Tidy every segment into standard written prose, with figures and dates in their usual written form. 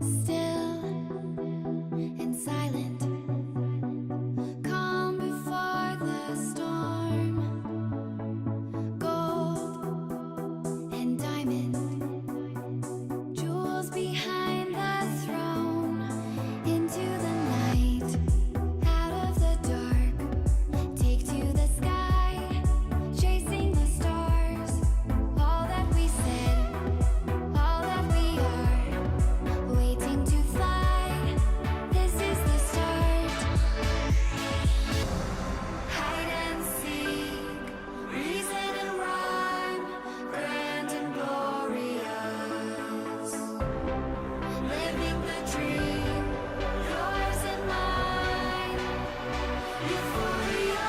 Still and silent, calm before the storm. Gold and diamond, jewels behind the throne. Into the night, out of the dark, take to the sky, chasing the stars. All that we said, all that we are, waiting to fly. This is the start. Hide and seek, reason and rhyme, grand and glorious. Living the dream, yours and mine. Euphoria.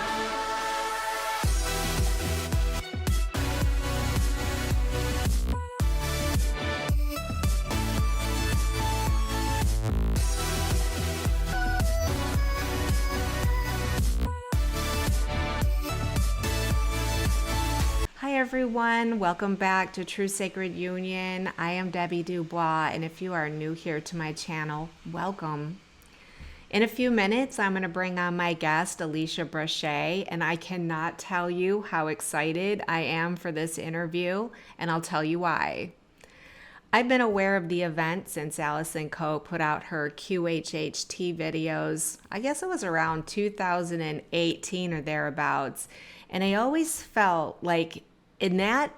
Hi everyone, welcome back to True Sacred Union. I am Debbie Dubois, and if you are new here to my channel, welcome. In a few minutes, I'm going to bring on my guest, Alisha Brache, and I cannot tell you how excited I am for this interview, and I'll tell you why. I've been aware of the event since Allison put out her QHHT videos. I guess it was around 2018 or thereabouts. And I always felt like in that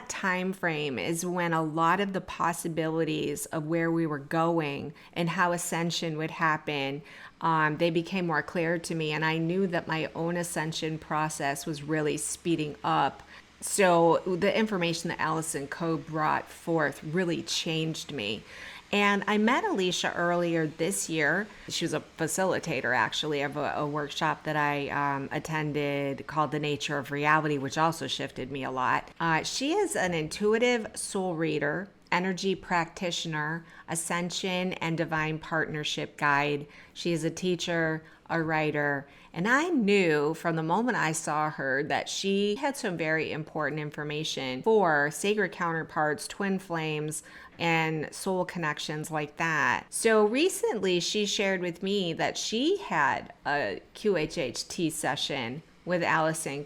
time frame is when a lot of the possibilities of where we were going and how ascension would happen, they became more clear to me. And I knew that my own ascension process was really speeding up. So the information that Allison brought forth really changed me. And I met Alisha earlier this year. She was a facilitator, actually, of a workshop that I attended called The Nature of Reality, which also shifted me a lot. She is an intuitive soul reader, energy practitioner, Ascension and Divine Partnership guide. She is a teacher, a writer, and I knew from the moment I saw her that she had some very important information for sacred counterparts, twin flames, and soul connections like that. So recently she shared with me that she had a QHHT session with Allison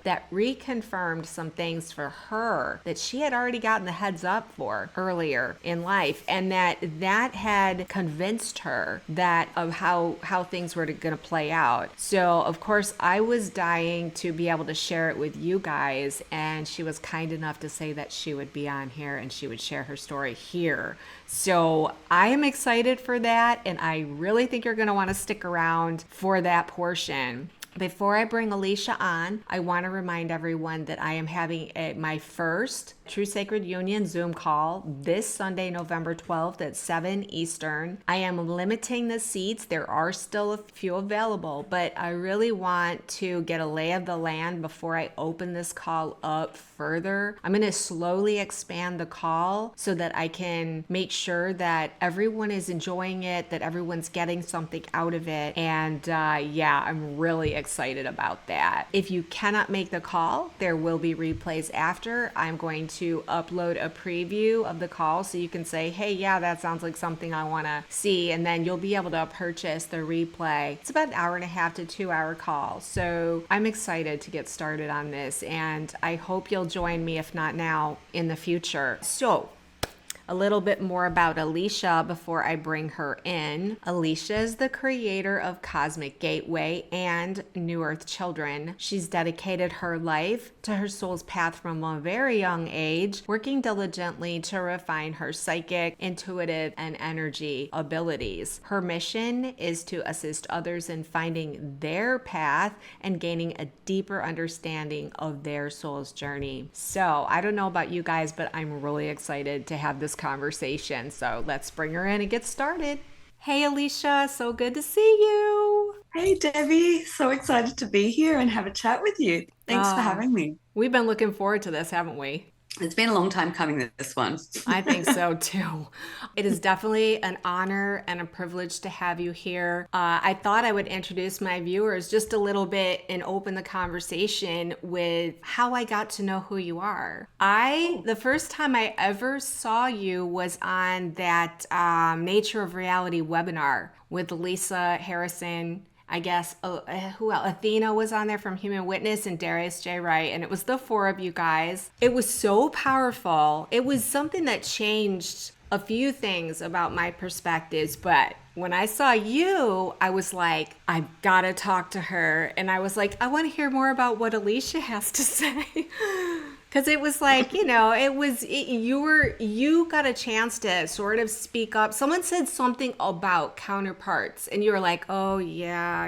that reconfirmed some things for her that she had already gotten the heads up for earlier in life, and that had convinced her that of how things were going to play out. So of course I was dying to be able to share it with you guys, and she was kind enough to say that she would be on here and she would share her story here. So I am excited for that, and I really think you're going to want to stick around for that portion. Before I bring Alisha on, I want to remind everyone that I am having my first True Sacred Union Zoom call this Sunday, November 12th at 7 Eastern. I am limiting the seats. There are still a few available, but I really want to get a lay of the land before I open this call up further. I'm going to slowly expand the call so that I can make sure that everyone is enjoying it, that everyone's getting something out of it. And yeah, I'm really excited about that. If you cannot make the call, there will be replays after. I'm going to upload a preview of the call so you can say, hey, yeah, that sounds like something I want to see, and then you'll be able to purchase the replay. It's about an 1.5 to 2 hour call. So I'm excited to get started on this, and I hope you'll join me, if not now, in the future. So a little bit more about Alisha before I bring her in. Alisha is the creator of Cosmic Gateway and New Earth Children. She's dedicated her life to her soul's path from a very young age, working diligently to refine her psychic, intuitive, and energy abilities. Her mission is to assist others in finding their path and gaining a deeper understanding of their soul's journey. So I don't know about you guys, but I'm really excited to have this conversation. So let's bring her in and get started. Hey Alisha, so good to see you. Hey Debbie, so excited to be here and have a chat with you. Thanks for having me. We've been looking forward to this, haven't we? It's been a long time coming, this one. I think so too. It is definitely an honor and a privilege to have you here. I thought I would introduce my viewers just a little bit and open the conversation with how I got to know who you are. The first time I ever saw you was on that Nature of Reality webinar with Lisa Harrison. I guess who else? Athena was on there from Human Witness and Darius J. Wright, and it was the four of you guys. It was so powerful. It was something that changed a few things about my perspectives, but when I saw you, I was like, I've got to talk to her. And I was like, I want to hear more about what Alisha has to say. Because it was like, you got a chance to sort of speak up. Someone said something about counterparts, and you were like, oh, yeah,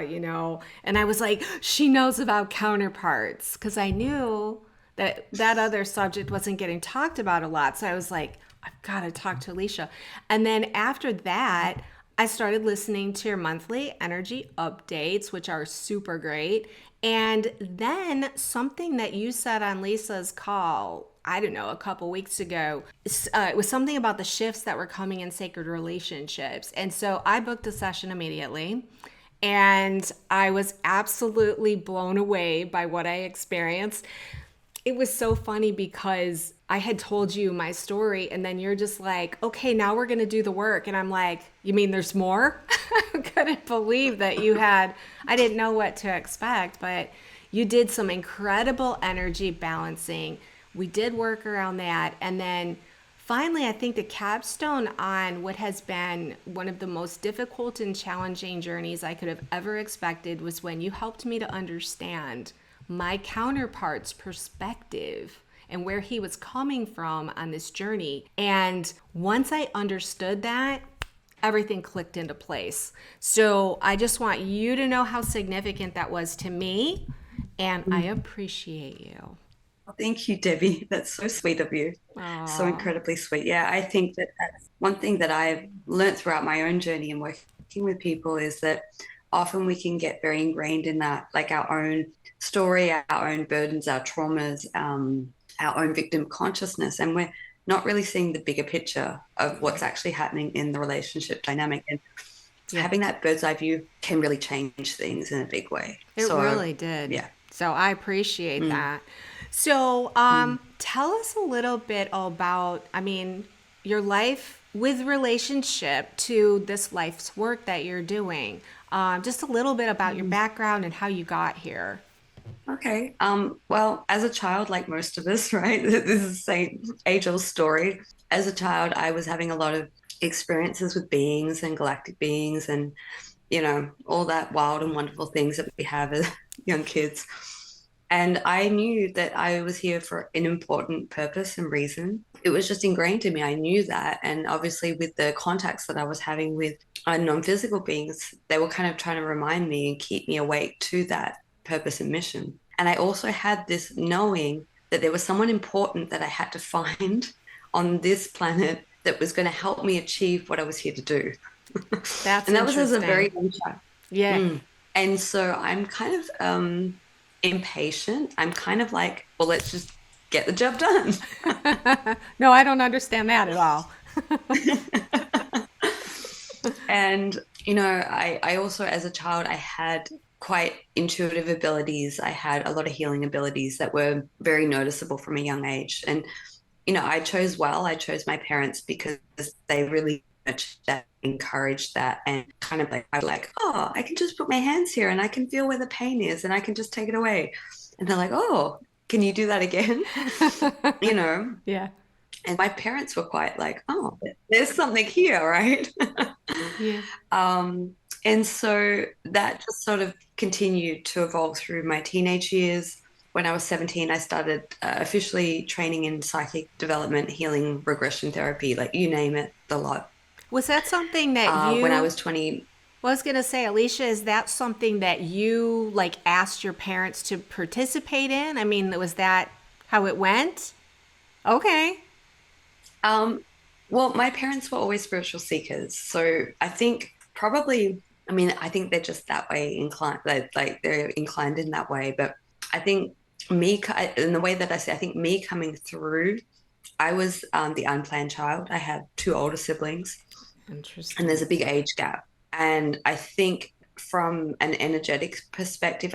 And I was like, she knows about counterparts, because I knew that other subject wasn't getting talked about a lot. So I was like, I've got to talk to Alisha. And then after that, I started listening to your monthly energy updates, which are super great. And then something that you said on Lisa's call, I don't know, a couple weeks ago, it was something about the shifts that were coming in sacred relationships. And so I booked a session immediately. And I was absolutely blown away by what I experienced. It was so funny because I had told you my story, and then you're just like, okay, now we're going to do the work. And I'm like, you mean there's more? I couldn't believe that I didn't know what to expect, but you did some incredible energy balancing. We did work around that. And then finally, I think the capstone on what has been one of the most difficult and challenging journeys I could have ever expected was when you helped me to understand my counterpart's perspective and where he was coming from on this journey. And once I understood that, everything clicked into place. So I just want you to know how significant that was to me, and I appreciate you. Thank you, Debbie. That's so sweet of you. So Aww. incredibly sweet. Yeah, I think that that's one thing that I've learned throughout my own journey and working with people is that often we can get very ingrained in that, like our own story, our own burdens, our traumas, our own victim consciousness, and we're not really seeing the bigger picture of what's actually happening in the relationship dynamic. And Yeah, having that bird's eye view can really change things in a big way. it So, really did. yeah. So I appreciate Mm, that. So mm. tell us a little bit about, your life with relationship to this life's work that you're doing. Just a little bit about your background and how you got here. Okay. Well, as a child, like most of us, right? This is the same age-old story. As a child, I was having a lot of experiences with beings and galactic beings and, all that wild and wonderful things that we have as young kids. And I knew that I was here for an important purpose and reason. It was just ingrained in me. I knew that. And obviously, with the contacts that I was having with non-physical beings, they were kind of trying to remind me and keep me awake to that purpose and mission. And I also had this knowing that there was someone important that I had to find on this planet that was going to help me achieve what I was here to do. That's And that was as a very interesting. young child. Yeah. Mm. And so I'm kind of impatient. I'm kind of like, well, let's just get the job done. No, I don't understand that at all. And, I also, as a child, I had quite intuitive abilities. I had a lot of healing abilities that were very noticeable from a young age. And, I chose well. I chose my parents because they really nurtured that, encouraged that, and kind of like, oh, I can just put my hands here and I can feel where the pain is and I can just take it away. And they're like, oh, can you do that again? you know, Yeah. and my parents were quite like, oh, there's something here, right? Yeah. um, and so that just sort of continued to evolve through my teenage years. When I was 17, I started officially training in psychic development, healing, regression therapy, like you name it, the lot. Was that something that When I you, was 20, well, I was going to say, Alicia, is that something that you like asked your parents to participate in? Was that how it went? Okay. um, well, my parents were always spiritual seekers. So I think probably, I think they're just that way inclined, like they're inclined in that way. But I think in the way that I say, I think me coming through I was the unplanned child. I have two older siblings, and Interesting. there's a big age gap. And I think from an energetic perspective,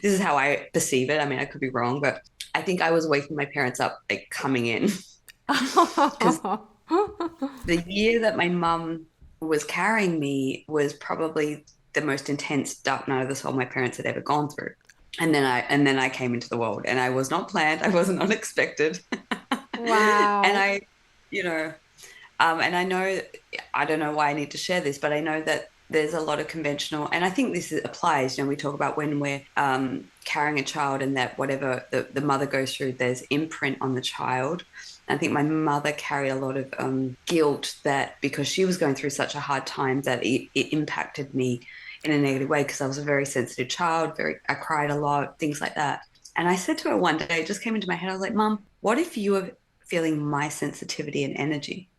this is how I perceive it. I mean, I could be wrong, but I think I was waking my parents up like coming in because the year that my mum was carrying me was probably the most intense dark night of the soul my parents had ever gone through. And then I came into the world, and I was not planned. I wasn't unexpected. And Wow. I, you know, and I know, I don't know why I need to share this, but I know that there's a lot of conventional, and I think this applies. We talk about when we're carrying a child, and that whatever the mother goes through, there's imprint on the child. I think my mother carried a lot of guilt that because she was going through such a hard time that it impacted me in a negative way because I was a very sensitive child, I cried a lot, things like that. And I said to her one day, it just came into my head, I was like, Mum, what if you were feeling my sensitivity and energy?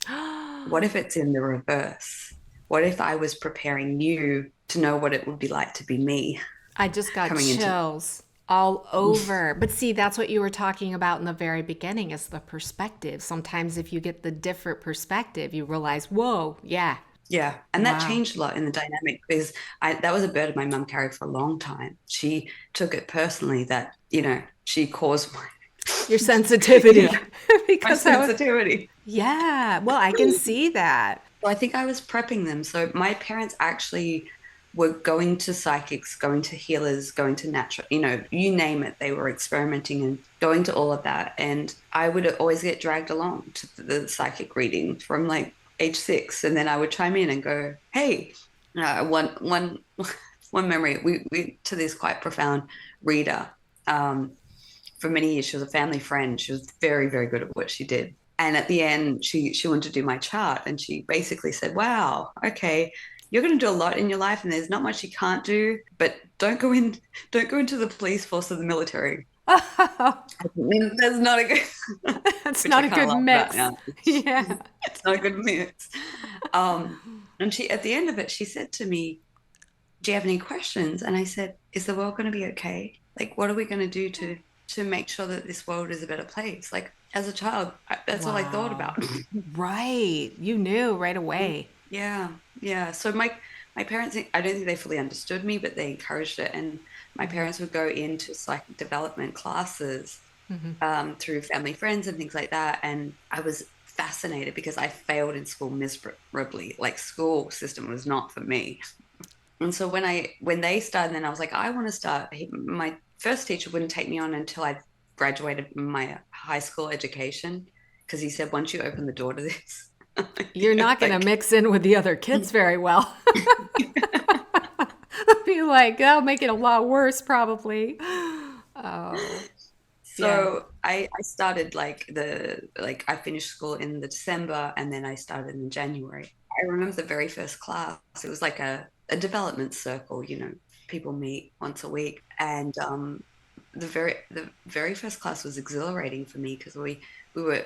What if it's in the reverse? What if I was preparing you to know what it would be like to be me I just got coming into chills all over. But see, that's what you were talking about in the very beginning is the perspective. Sometimes if you get the different perspective, you realize, whoa, yeah, yeah. And that wow. changed a lot in the dynamic because that was a burden my mum carried for a long time. She took it personally that, she caused my, Your you know, sensitivity. my Because I was, sensitivity. yeah, well, I can see that. So I think I was prepping them. So my parents actually were going to psychics, going to healers, going to natural, you name it. They were experimenting and going to all of that. And I would always get dragged along to the psychic reading from like age 6. And then I would chime in and go, hey, one one memory, we to this quite profound reader. For many years, she was a family friend. She was very, very good at what she did. And at the end, she wanted to do my chart, and she basically said, "Wow, okay, you're going to do a lot in your life, and there's not much you can't do, but don't go into the police force or the military. I mean, that's not a good, That's which I not a kind of good laugh about mix. now. Yeah. It's not a good mix. And she, at the end of it, she said to me, "Do you have any questions?" And I said, "Is the world going to be okay? Like, what are we going to do to make sure that this world is a better place?" Like, as a child, that's all I thought Wow. about. Right. You knew right away. Yeah, yeah. So my parents, I don't think they fully understood me, but they encouraged it. And my parents would go into psychic development classes through family friends and things like that. And I was fascinated because I failed in school miserably. Like, school system was not for me. And so when they started, then I was like, I want to start. My first teacher wouldn't take me on until I graduated my high school education because he said, once you open the door to this, You're not going to like, mix in with the other kids very well. Be like, that'll make it a lot worse, probably. Oh, yeah. so I started like I finished school in the December, and then I started in January. I remember the very first class. It was like a development circle, people meet once a week. And the very first class was exhilarating for me because we were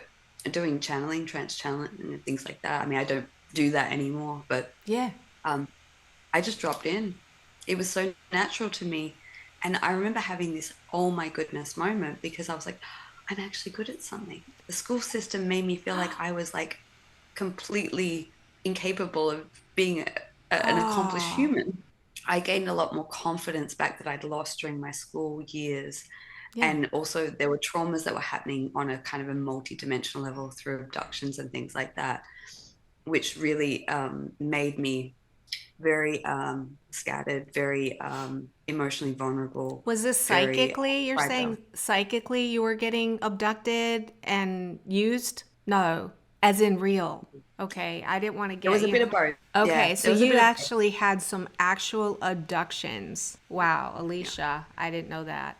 doing channeling, trance channeling, and things like that. I mean, I don't do that anymore, but Yeah. um, I just dropped in. It was so natural to me. And I remember having this, oh my goodness moment because I was like, I'm actually good at something. The school system made me feel like I was like completely incapable of being an accomplished Oh, human. I gained a lot more confidence back that I'd lost during my school years. yeah. And also, there were traumas that were happening on a kind of a multi-dimensional level through abductions and things like that, which really made me very scattered, very emotionally vulnerable, Was this very psychically? You're fragile. saying psychically you were getting abducted and used? No, as in real. Okay, I didn't want to There get was a bit you. of both. Yeah, Okay, so there was a you bit of both. actually had some actual abductions. Wow, Yeah. Alicia, I didn't know that.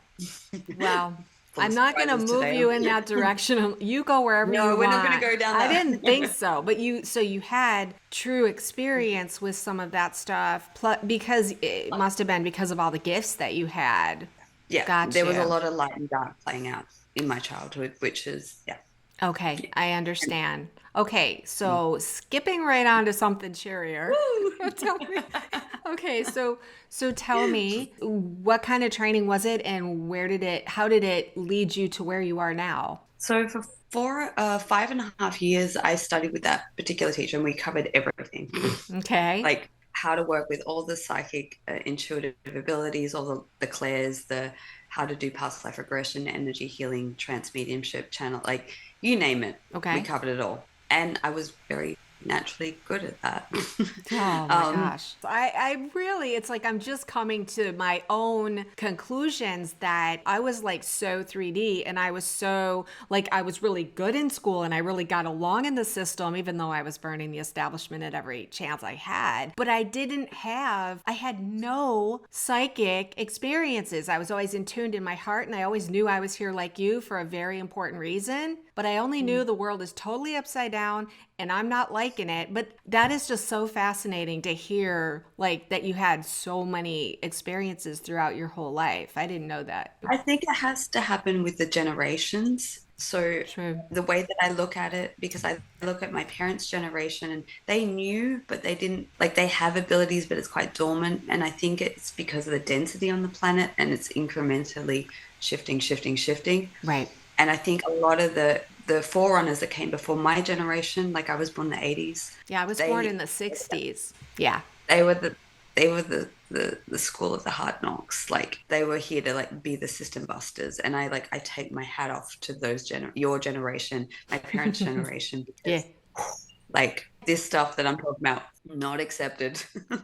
Well, Full I'm of not going to surprises move today. you in that direction. You go wherever you No, we're not going to want. go down I that. didn't think so, but so you had true experience with some of that stuff because it must have been because of all the gifts that you had. Yeah, there was a Gotcha. lot of light and dark playing out in my childhood, which is, yeah. Okay, Yeah. I And, understand. Okay, mm. so skipping right on to something cheerier. Woo! Tell me. Okay, so tell me what kind of training was it and how did it lead you to where you are now? So For 5.5 years, I studied with that particular teacher, and we covered everything. Okay. Like how to work with all the psychic, intuitive abilities, all the clairs, the how to do past life regression, energy healing, trance mediumship, channel, like you name it, we Okay. covered it all. And I was very naturally good at that. Oh my um, gosh. I really, it's like I'm just coming to my own conclusions that I was like so 3D and I was so like I was really good in school and I really got along in the system, even though I was burning the establishment at every chance I had. But I had no psychic experiences. I was always in tuned in my heart and I always knew I was here like you for a very important reason. But I only knew the world is totally upside down and I'm not liking it. But that is just so fascinating to hear, like, that you had so many experiences throughout your whole life. I didn't know that. I think it has to happen with the generations. So True. the way that I look at it, because I look at my parents' generation and they knew, but they didn't, like they have abilities, but it's quite dormant. And I think it's because of the density on the planet and it's incrementally shifting, shifting, shifting. Right. And I think a lot of the forerunners that came before my generation, like I was born in the 80s, Yeah, I was born in they the 60s. Yeah. they were the school of the hard knocks. Like they were here to like be the system busters. And I take my hat off to those your generation, my parents' generation, Yeah. because like this stuff that I'm talking about, not accepted.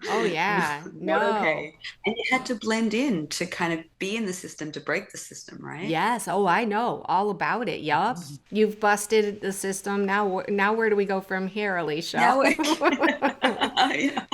Oh, yeah. Not No. okay. And you had to blend in to kind of be in the system to break the system, right? Yes. Oh, I know all about it. Yup. You've busted the system. Now where do we go from here, Alicia? Now yeah.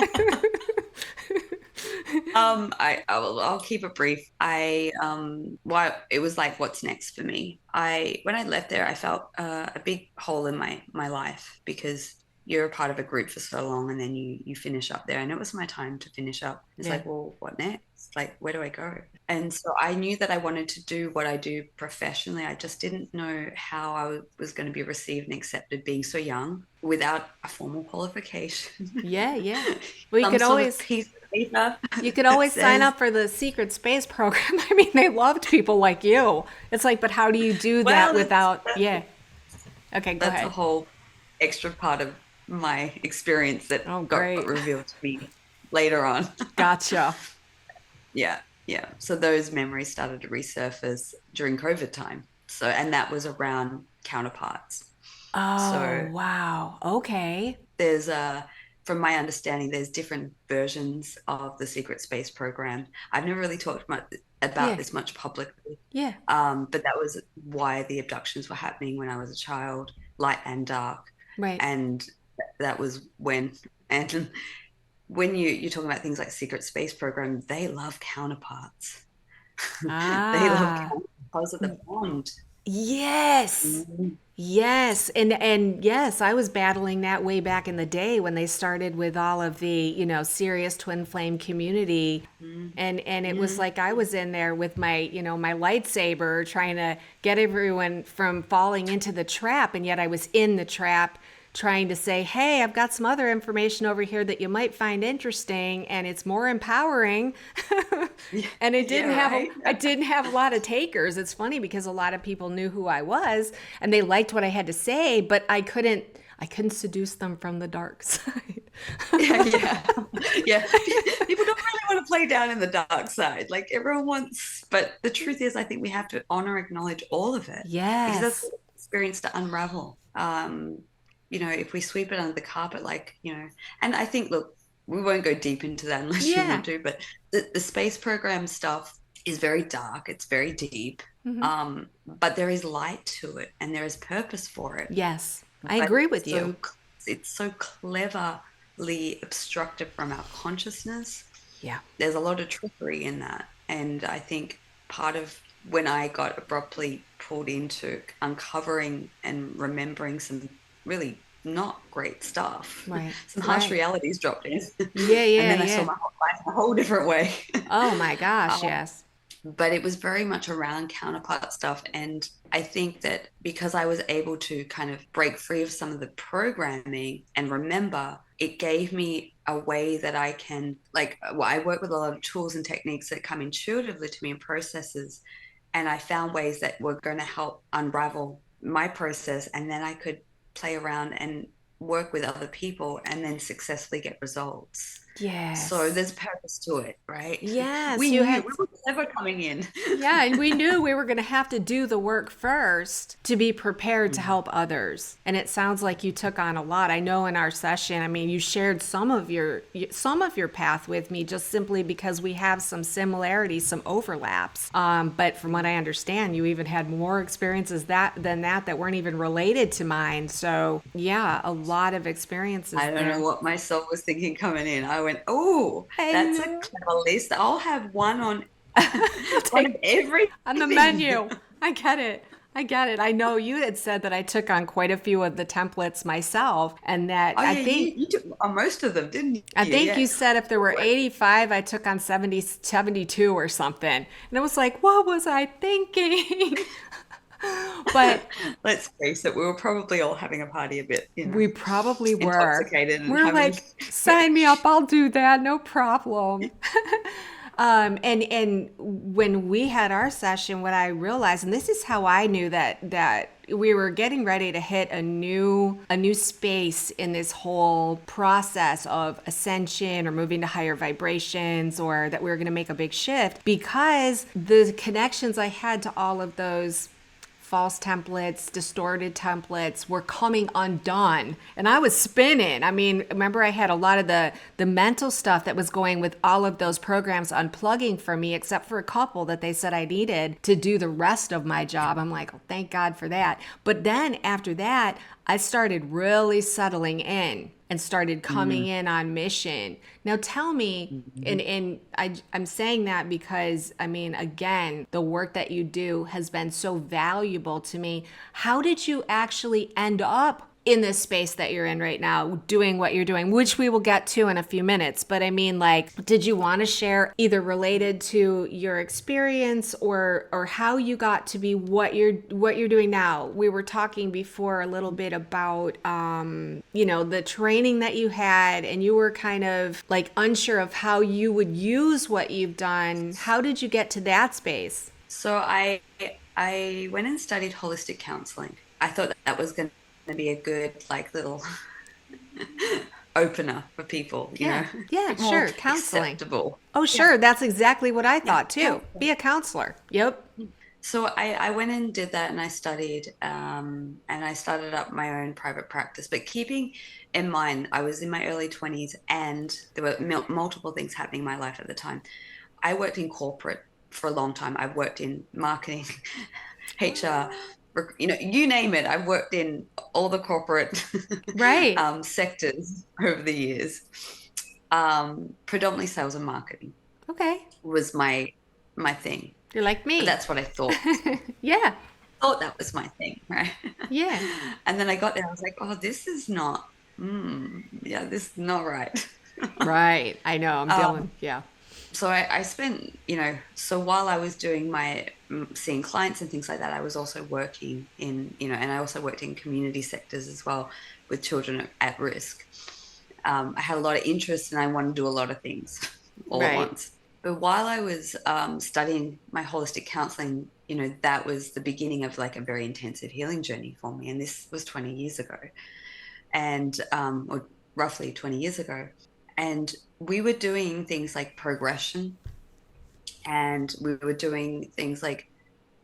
I'll keep it brief. It was like what's next for me. When I left there, I felt a big hole in my life because you're a part of a group for so long and then you finish up there and it was my time to finish up. It's Yeah. like, well, what next? Like, where do I go? And so I knew that I wanted to do what I do professionally. I just didn't know how I was going to be received and accepted being so young without a formal qualification. Yeah. Yeah. Well, Some sort of piece of paper you could that always sign says, up for the secret space program. I mean, they loved people like you. It's like, but how do you do that well, without? Yeah. Okay. Go that's a ahead. whole extra part of my experience that Oh, got great. revealed to me later on. Gotcha. Yeah, yeah. So those memories started to resurface during COVID time. So, and that was around counterparts. Oh, So wow. Okay. there's from my understanding, there's different versions of the secret space program. I've never really talked much about Yeah. this much publicly, Yeah. but that was why the abductions were happening when I was a child, light and dark, Right. and that was when. And when you're talking about things like secret space program, they love counterparts. They love Ah. counterparts because of the bond. Yes. Mhm. Yes. And yes, I was battling that way back in the day when they started with all of the, serious twin flame community. And it was Mhm. like I was in there with my, my lightsaber trying to get everyone from falling into the trap, and yet I was in the trap trying to say, "Hey, I've got some other information over here that you might find interesting and it's more empowering." Yeah, And yeah, right. I didn't have a lot of takers. It's funny because a lot of people knew who I was and they liked what I had to say, but I couldn't seduce them from the dark side. Yeah, yeah, yeah. People don't really want to play down in the dark side. Like everyone wants, but the truth is, I think we have to honor, acknowledge all of it because that's Yes. what experience to unravel. If we sweep it under the carpet, and I think, look, we won't go deep into that unless you Yeah. want to, but the space program stuff is very dark, it's very deep, Hmm. but there is light to it and there is purpose for it. Yes. I But agree with you. it's so cleverly obstructed from our consciousness. Yeah. There's a lot of trickery in that. And I think part of when I got abruptly pulled into uncovering and remembering some really not great stuff, Right. some harsh Right. realities dropped in. Yeah, And yeah, then I saw yeah. my whole life a whole different way. Oh my gosh, Um, yes. but it was very much around counterpart stuff. And I think that because I was able to kind of break free of some of the programming and remember, it gave me a way that I can, I work with a lot of tools and techniques that come intuitively to me and processes. And I found ways that were going to help unravel my process, and then I could play around and work with other people and then successfully get results. So Yes. there's purpose to it, right? Yes, We you knew had. we were clever coming in. Yeah, and we knew we were going to have to do the work first to be prepared to Mm. help others. And it sounds like you took on a lot. I know in our session, I mean, you shared some of your path with me just simply because we have some similarities, some overlaps. But from what I understand, you even had more experiences that weren't even related to mine. So yeah, a lot of experiences I don't know there. what my soul was thinking coming in. I went, oh, I that's a know. clever list. I'll have one on one of Take on the everything. menu. I get it. I get it. I know you had said that I took on quite a few of the templates myself, and that Oh yeah, you took on most of them, didn't I you? think Yeah. you said if there were 85, I took on 70, 72 or something. And it was like, what was I thinking? But Let's face it, we were probably all having a party a bit, we probably were. intoxicated and We're having. like, sign me up, I'll do that, no problem. And when we had our session, what I realized, and this is how I knew that we were getting ready to hit a new space in this whole process of ascension or moving to higher vibrations, or that we were going to make a big shift, because the connections I had to all of those false templates, distorted templates were coming undone. And I was spinning. I mean, remember I had a lot of the mental stuff that was going with all of those programs unplugging for me, except for a couple that they said I needed to do the rest of my job. I'm like, oh, thank God for that. But then after that, I started really settling in and started coming in on mission. Now tell me, I'm saying that because, I mean, again, the work that you do has been so valuable to me. How did you actually end up in this space that you're in right now, doing what you're doing, which we will get to in a few minutes? But I mean, like, did you want to share either related to your experience or how you got to be what you're doing now? We were talking before a little bit about the training that you had, and you were kind of like unsure of how you would use what you've done. How did you get to that space? So I went and studied holistic counseling. I thought that was going to be a good like little opener for people, Yeah, a yeah, bit more sure. Counseling. acceptable. Oh, Yeah, sure. That's exactly what I yeah, thought too. Be counseling. a counselor. Yep. So I went and did that and I studied and I started up my own private practice. But keeping in mind, I was in my early 20s and there were multiple things happening in my life at the time. I worked in corporate for a long time. I've worked in marketing, HR, you name it. I've worked in all the corporate Right. sectors over the years. Predominantly sales and marketing Okay. was my thing. You're like But me. that's what I thought. Yeah. Thought that was my thing, right? Yeah. And then I got there, I was like, oh, this is not, yeah, this is not right. Right. I know. I'm Um, dealing. Yeah. so I spent, so while I was doing my seeing clients and things like that, I was also working in, and I also worked in community sectors as well with children at risk. I had a lot of interest and I wanted to do a lot of things all at Right. once. But while I was studying my holistic counseling, that was the beginning of like a very intensive healing journey for me. And this was 20 years ago, and or roughly 20 years ago. And we were doing things like progression, and we were doing things like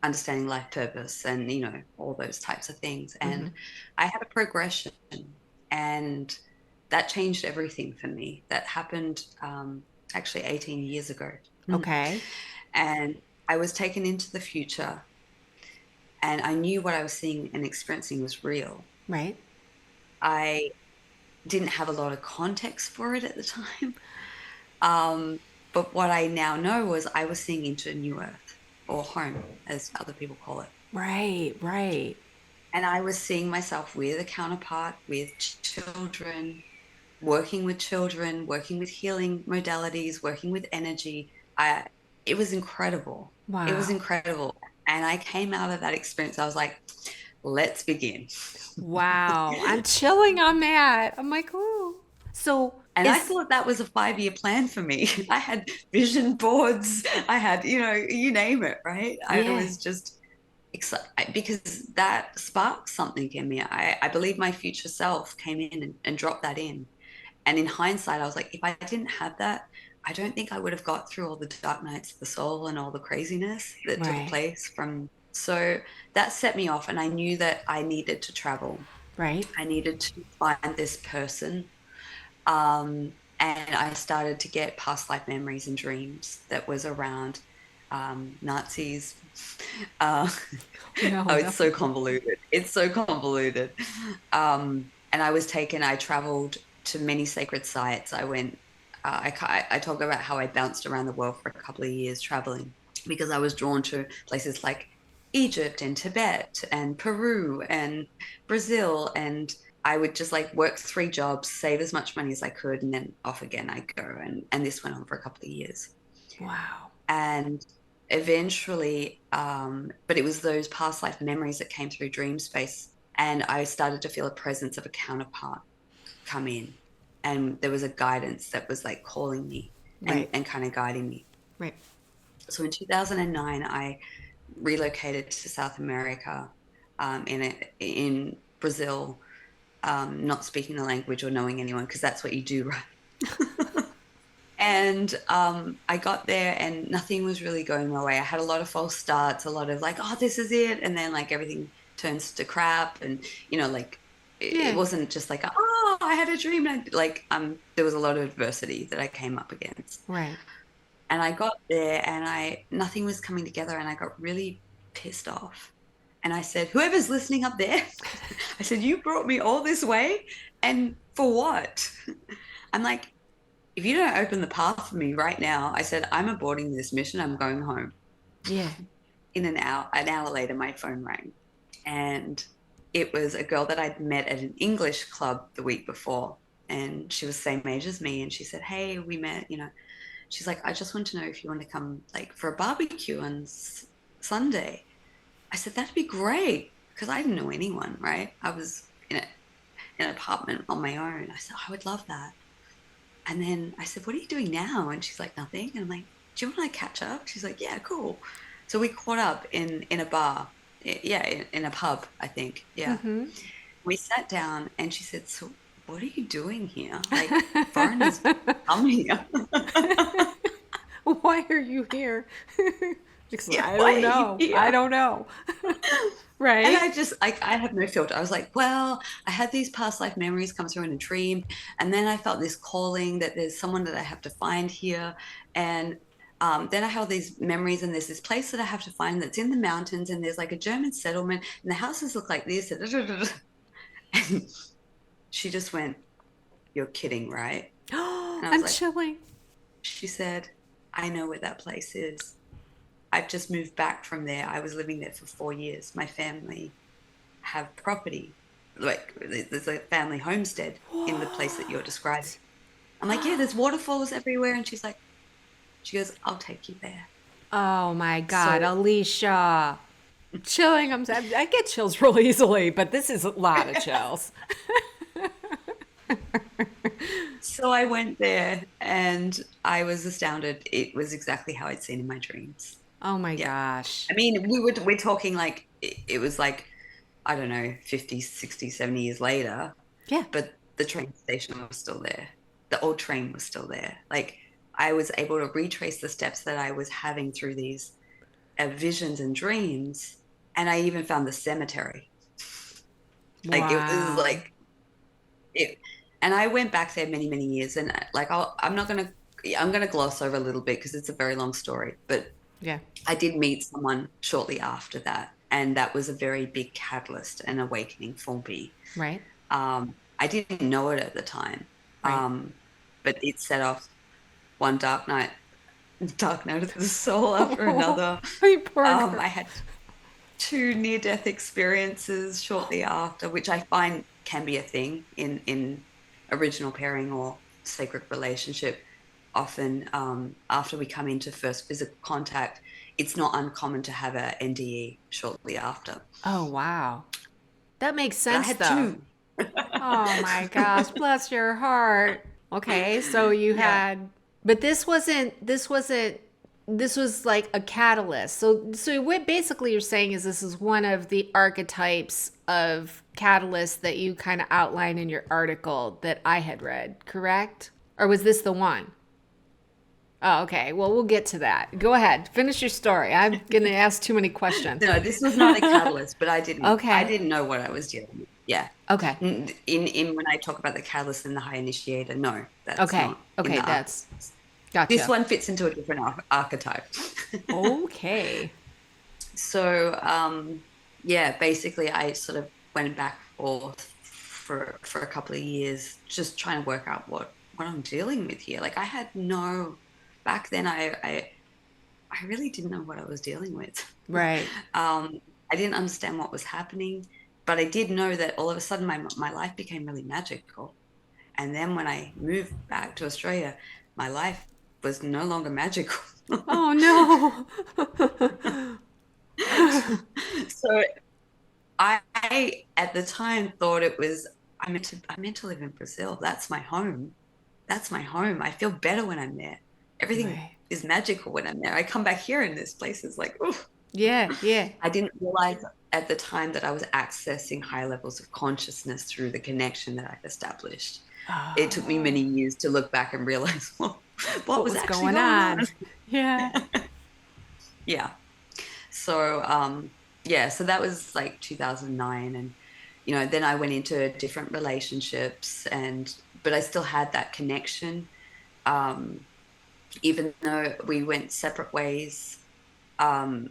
understanding life purpose and, all those types of things. And I had a progression, and that changed everything for me. That happened actually 18 years ago. Okay. And I was taken into the future, and I knew what I was seeing and experiencing was real. Right. I didn't have a lot of context for it at the time. Um, but what I now know was I was seeing into a new earth, or home, as other people call it. Right. Right. And I was seeing myself with a counterpart, with children, working with healing modalities, working with energy. It was incredible. It was Wow. incredible. And I came out of that experience. I was like, let's begin. Wow. I'm chilling on that. I'm like, ooh. So And I is thought that was a 5-year plan for me. I had vision boards. I had, you name it, right? I yeah. was just because that sparked something in me. I believe my future self came in and dropped that in. And in hindsight, I was like, if I didn't have that, I don't think I would have got through all the dark nights of the soul and all the craziness that took Right. place from. So that set me off, and I knew that I needed to travel. Right. I needed to find this person. And I started to get past life memories and dreams that was around Nazis. Uh, No, oh, no. it's so convoluted. It's so convoluted. And I traveled to many sacred sites. I talk about how I bounced around the world for a couple of years traveling because I was drawn to places like Egypt and Tibet and Peru and Brazil. And I would just like work 3 jobs, save as much money as I could, and then off again I go. And this went on for a couple of years. Wow. And eventually, but it was those past life memories that came through dream space. And I started to feel a presence of a counterpart come in. And there was a guidance that was like calling me Right. and kind of guiding me. Right. So in 2009, I relocated to South America, in Brazil, not speaking the language or knowing anyone, because that's what you do, right? And I got there and nothing was really going my way. I had a lot of false starts, a lot of like, oh, this is it. And then like everything turns to crap. And, like it Yeah. wasn't just like, oh, I had a dream. And like, there was a lot of adversity that I came up against. Right. And I got there and nothing was coming together and I got really pissed off. And I said, whoever's listening up there, I said, you brought me all this way and for what? I'm like, if you don't open the path for me right now, I said, I'm aborting this mission. I'm going home. Yeah. In an hour later, my phone rang. And it was a girl that I'd met at an English club the week before. And she was the same age as me. And she said, hey, we met, she's like, I just want to know if you want to come like for a barbecue on Sunday. I said, that'd be great. Because I didn't know anyone, right? I was in an apartment on my own. I said, I would love that. And then I said, what are you doing now? And she's like, nothing. And I'm like, do you want to catch up? She's like, yeah, cool. So we caught up in a bar. Yeah, in a pub, I think. Yeah. Mm-hmm. We sat down and she said, so what are you doing here? Like, foreigners come here. Why are you here? Yeah, I why don't are you know. here? I don't know. Right? And I just like I have no filter. I was like, well, I had these past life memories come through in a dream, and then I felt this calling that there's someone that I have to find here, and then I have these memories, and there's this place that I have to find that's in the mountains, and there's like a German settlement, and the houses look like this, and she just went, "You're kidding, right?" And I was I'm like, chilling. she said, "I know where that place is. I've just moved back from there. I was living there for 4 years. My family have property. Like there's a family homestead in the place that you're describing." I'm like, yeah, there's waterfalls everywhere. And she goes, I'll take you there. Oh my God, So, Alicia. Chilling. I get chills real easily, but this is a lot of chills. so I went there and I was astounded. It was exactly how I'd seen in my dreams. Oh my Yeah. gosh. I mean, we're talking like, it was like, I don't know, 50, 60, 70 years later, Yeah. but the train station was still there. The old train was still there. Like I was able to retrace the steps that I was having through these visions and dreams. And I even found the cemetery. Like it was Wow. like it, and I went back there many, many years. And like I'm gonna gloss over a little bit because it's a very long story. But Yeah. I did meet someone shortly after that, and that was a very big catalyst and awakening for me. Right. I didn't know it at the time, Right. but it set off one dark night of the soul after another. You poor girl. I had 2 near-death experiences shortly after, which I find can be a thing in original pairing or sacred relationship. Often, after we come into first physical contact, it's not uncommon to have a NDE shortly after. Oh wow. That makes But I sense had though. two. Oh my gosh, bless your heart. Okay, so you Yeah. had, but this wasn't this was like a catalyst. So what basically you're saying is this is one of the archetypes of catalysts that you kind of outline in your article that I had read, correct? Or was this the one? Oh, okay. Well, we'll get to that. Go ahead. Finish your story. I'm going to ask too many questions. No, this was not a catalyst, but I Okay. didn't know what I was dealing with. Yeah. Okay. In when I talk about the catalyst and the high initiator, no, that's Okay. not in Okay. the That's archetypes. This gotcha. one fits into a different archetype. Okay. So, yeah, basically, I sort of went back and forth for a couple of years, just trying to work out what I'm dealing with here. Like, I had no back then. I really didn't know what I was dealing with. Right. I didn't understand what was happening, but I did know that all of a sudden my life became really magical. And then when I moved back to Australia, my life was no longer magical. Oh, no. So I at the time thought it was I meant to live in Brazil. That's my home. That's my home. I feel better when I'm there. Everything Right. is magical when I'm there. I come back here and this place is like, oof. Yeah. Yeah. I didn't realize at the time that I was accessing high levels of consciousness through the connection that I've established. It took me many Oh, years to look back and realize what what was was actually going going on. on? Yeah. Yeah. So, yeah, so that was like 2009. And, then I went into different relationships but I still had that connection. Um, Even though we went separate ways, um,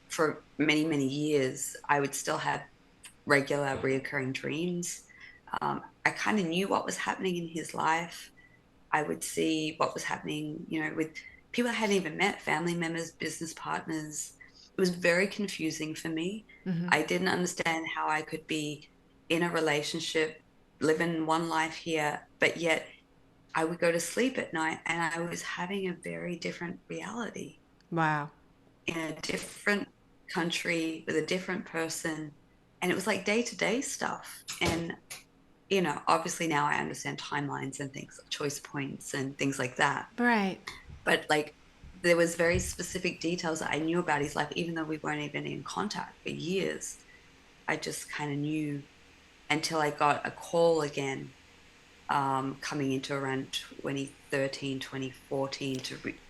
for many, many years, I would still have regular reoccurring dreams. I kind of knew what was happening in his life. I would see what was happening, with people I hadn't even met, family members, business partners. It was very confusing for me. Hmm. I didn't understand how I could be in a relationship, living one life here, but yet I would go to sleep at night and I was having a very different reality Wow. in a different country with a different person. And it was like day to day stuff. And, obviously now I understand timelines and things, choice points and things like that. Right. But like there was very specific details that I knew about his life, even though we weren't even in contact for years. I just kind of knew until I got a call again, coming into around 2013, 2014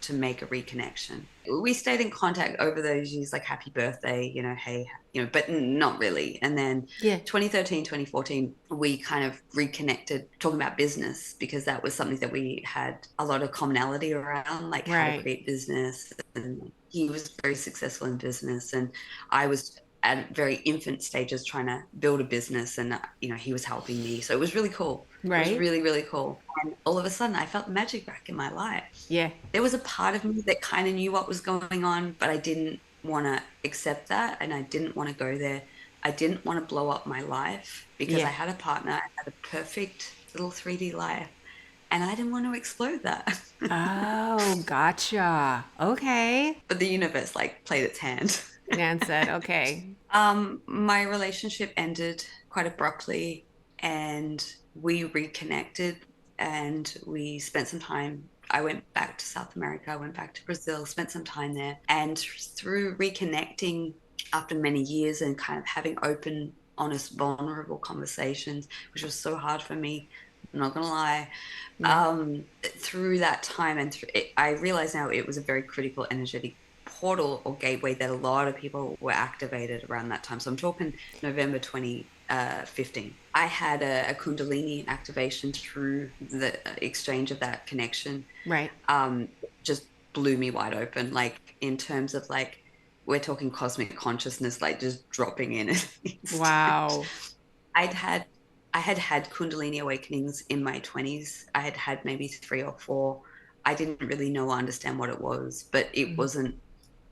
to make a reconnection. We stayed in contact over those years, like happy birthday, hey, but not really. And then Yeah. 2013, 2014, we kind of reconnected talking about business because that was something that we had a lot of commonality around, like how to Right. create business. And he was very successful in business. And I was at very infant stages trying to build a business and he was helping me, so it was really cool. It was Right. really, really cool. And all of a sudden I felt magic back in my life. Yeah. There was a part of me that kind of knew what was going on, but I didn't want to accept that and I didn't want to go there. I didn't want to blow up my life because I Yeah. had a partner, I had a perfect little 3D life, and I didn't want to explode that. Oh, gotcha. Okay. But the universe like played its hand. Nan said, okay. My relationship ended quite abruptly and we reconnected and we spent some time. I went back to South America, I went back to Brazil, spent some time there. And through reconnecting after many years and kind of having open, honest, vulnerable conversations, which was so hard for me, I'm not gonna lie. Yeah. Through that time I realize now it was a very critical energetic portal or gateway that a lot of people were activated around that time. So I'm talking November 2015. I had a Kundalini activation through the exchange of that connection. Right. Just blew me wide open, like in terms of like we're talking cosmic consciousness, like just dropping in an instant. Wow. I'd had I had had Kundalini awakenings in my 20s. I had had maybe three or four. I didn't really know or understand what it was, but it Mhm. wasn't.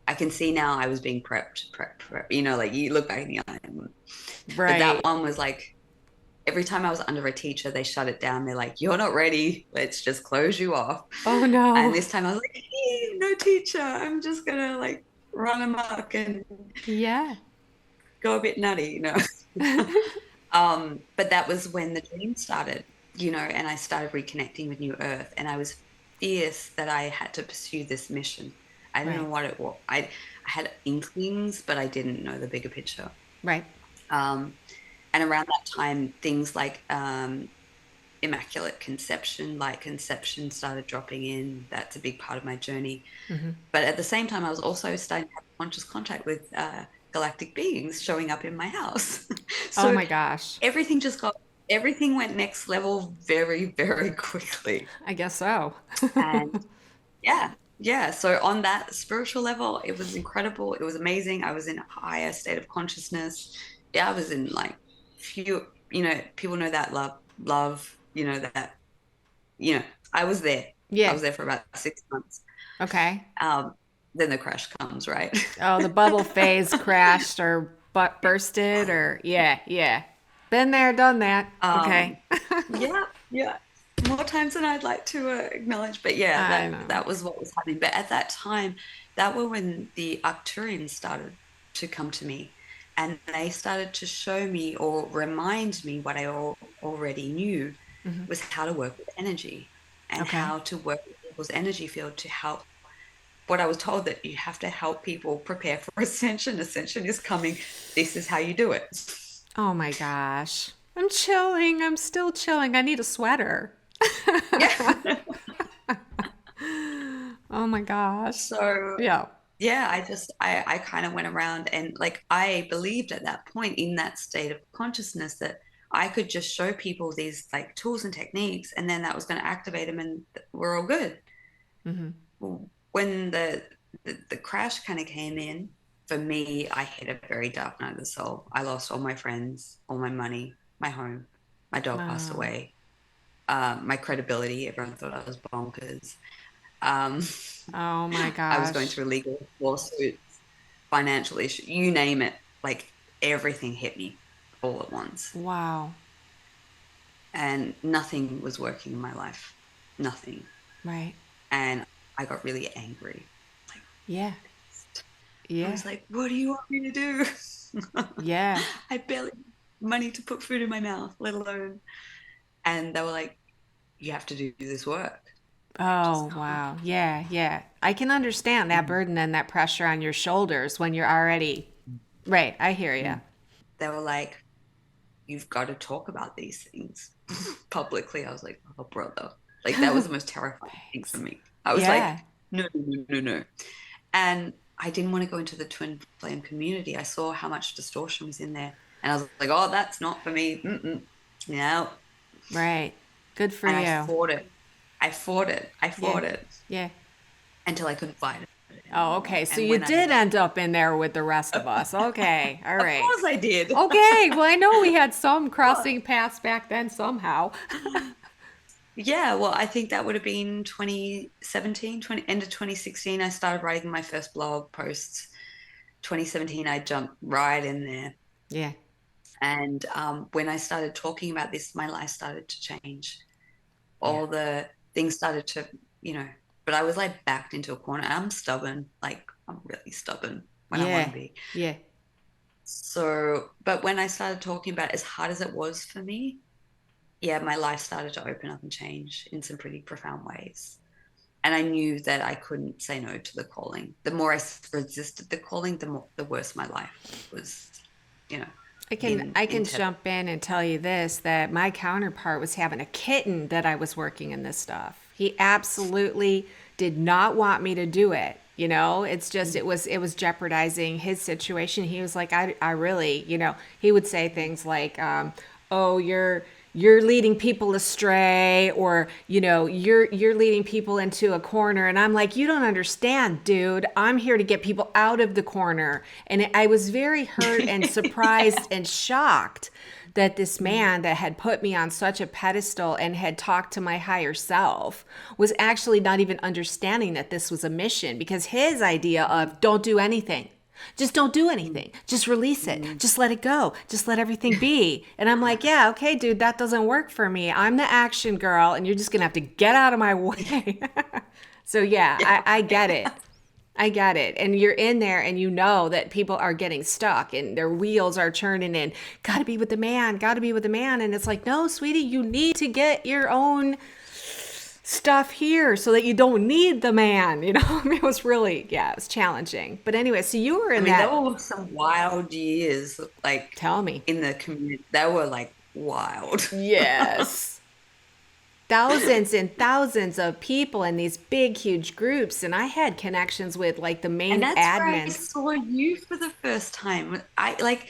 I can see now I was being prepped. Like you look back and you're like, but that Right. one was like every time I was under a teacher, they shut it down. They're like, "You're not ready. Let's just close you off." Oh, And no. this time I was like, hey, "No teacher. I'm just gonna like run amok and Yeah. go a bit nutty." But that was when the dream started, and I started reconnecting with New Earth, and I was fierce that I had to pursue this mission. I don't know Right. what it was. I had inklings, but I didn't know the bigger picture. Right. Um, and around that time, things like immaculate conception, light conception started dropping in. That's a big part of my journey. Mm-hmm. But at the same time, I was also starting to have conscious contact with galactic beings showing up in my house. Oh So my gosh. everything just got, everything went next level very, very quickly. I guess so. And yeah, yeah. So on that spiritual level, it was incredible. It was amazing. I was in a higher state of consciousness. Yeah, I was in like few, people know that love, I was there. I Yeah. was there for about 6 months. Okay. Um, then the crash comes, right? Oh, the bubble phase crashed or bursted or yeah, yeah. Been there, done that. Okay. Um, yeah, yeah. More times than I'd like to acknowledge, but yeah, I that know. that was what was happening. But at that time, that were when the Arcturians started to come to me, and they started to show me or remind me what I already knew Hmm. was how to work with energy and Okay. how to work with people's energy field to help. What I was told that you have to help people prepare for ascension. Ascension is coming. This is how you do it. Oh my gosh. I'm chilling. I'm still chilling. I need a sweater. Yeah. Oh my gosh. So Yeah. yeah, I kind of went around and like I believed at that point in that state of consciousness that I could just show people these like tools and techniques and then that was going to activate them and we're all good. Hmm. When the crash kind of came in, for me, I hit a very dark night of the soul. I lost all my friends, all my money, my home, my dog passed Oh. away, my credibility. Everyone thought I was bonkers. Um, Oh my I was going gosh. through legal lawsuits, financial issue, you name it. Like everything hit me all at once, Wow. and nothing was working in my life, nothing. Right. And I got really angry. Like Yeah. I Yeah. was like, "What do you want me to do? Yeah. I barely have money to put food in my mouth, let alone." And they were like, "You have to do this work." And I just Oh, can't. wow. Yeah. Yeah. I can understand that Mm, burden and that pressure on your shoulders when you're already. Right. I hear you. mm. They were like, "You've got to talk about these things publicly." I was like, "Oh, brother." Like that was the most terrifying thing for Thanks. me. I was like, Yeah. "No, no, no, no, no." And I didn't want to go into the twin flame community. I saw how much distortion was in there. And I was like, "Oh, that's not for me." Mm-mm. No. Right. Good for And I you. fought it. I fought it. I Yeah. fought it Yeah. until I couldn't fight it Oh, anymore. okay. So And you when I did end up in there with the rest of us. Okay. All of right. course I did. Okay. Well, I know we had some Of course. crossing paths back then somehow. Yeah, well, I think that would have been 2017, end of 2016. I started writing my first blog posts. 2017, I jumped right in there. Yeah. And when I started talking about this, my life started to change. Yeah. All the things started to, but I was like backed into a corner. I'm stubborn. Like, I'm really stubborn when I want to Yeah. be. Yeah. So, but when I started talking about it, as hard as it was for me, yeah, my life started to open up and change in some pretty profound ways. And I knew that I couldn't say no to the calling. The more I resisted the calling, the worse my life was, you know, I can in tether. jump in and tell you this that my counterpart was having a kitten that I was working in this stuff. He absolutely did not want me to do it. It's just it was jeopardizing his situation. He was like, I really, he would say things like, oh, you're leading people astray, or you're leading people into a corner. And I'm like, you don't understand, dude. I'm here to get people out of the corner. And I was very hurt and Yeah. surprised and shocked that this man that had put me on such a pedestal and had talked to my higher self was actually not even understanding that this was a mission, because his idea of don't do anything, just don't do anything. Just release it. Just let it go. Just let everything be. And I'm like, yeah, okay, dude, that doesn't work for me. I'm the action girl, and you're just going to have to get out of my way. So, yeah, Yeah. I get it. I get it. And you're in there and you know that people are getting stuck and their wheels are churning and gotta be with the man, gotta be with the man. And it's like, no, sweetie, you need to get your own stuff here so that you don't need the man, you know? I mean, it was really, yeah, it was challenging. But anyway, so you were I in mean, there that, were some wild years, like tell me. in the community. They were like wild. Yes. Thousands and thousands of people in these big, huge groups. And I had connections with like the And main that's where I admins. saw you for the first time. I like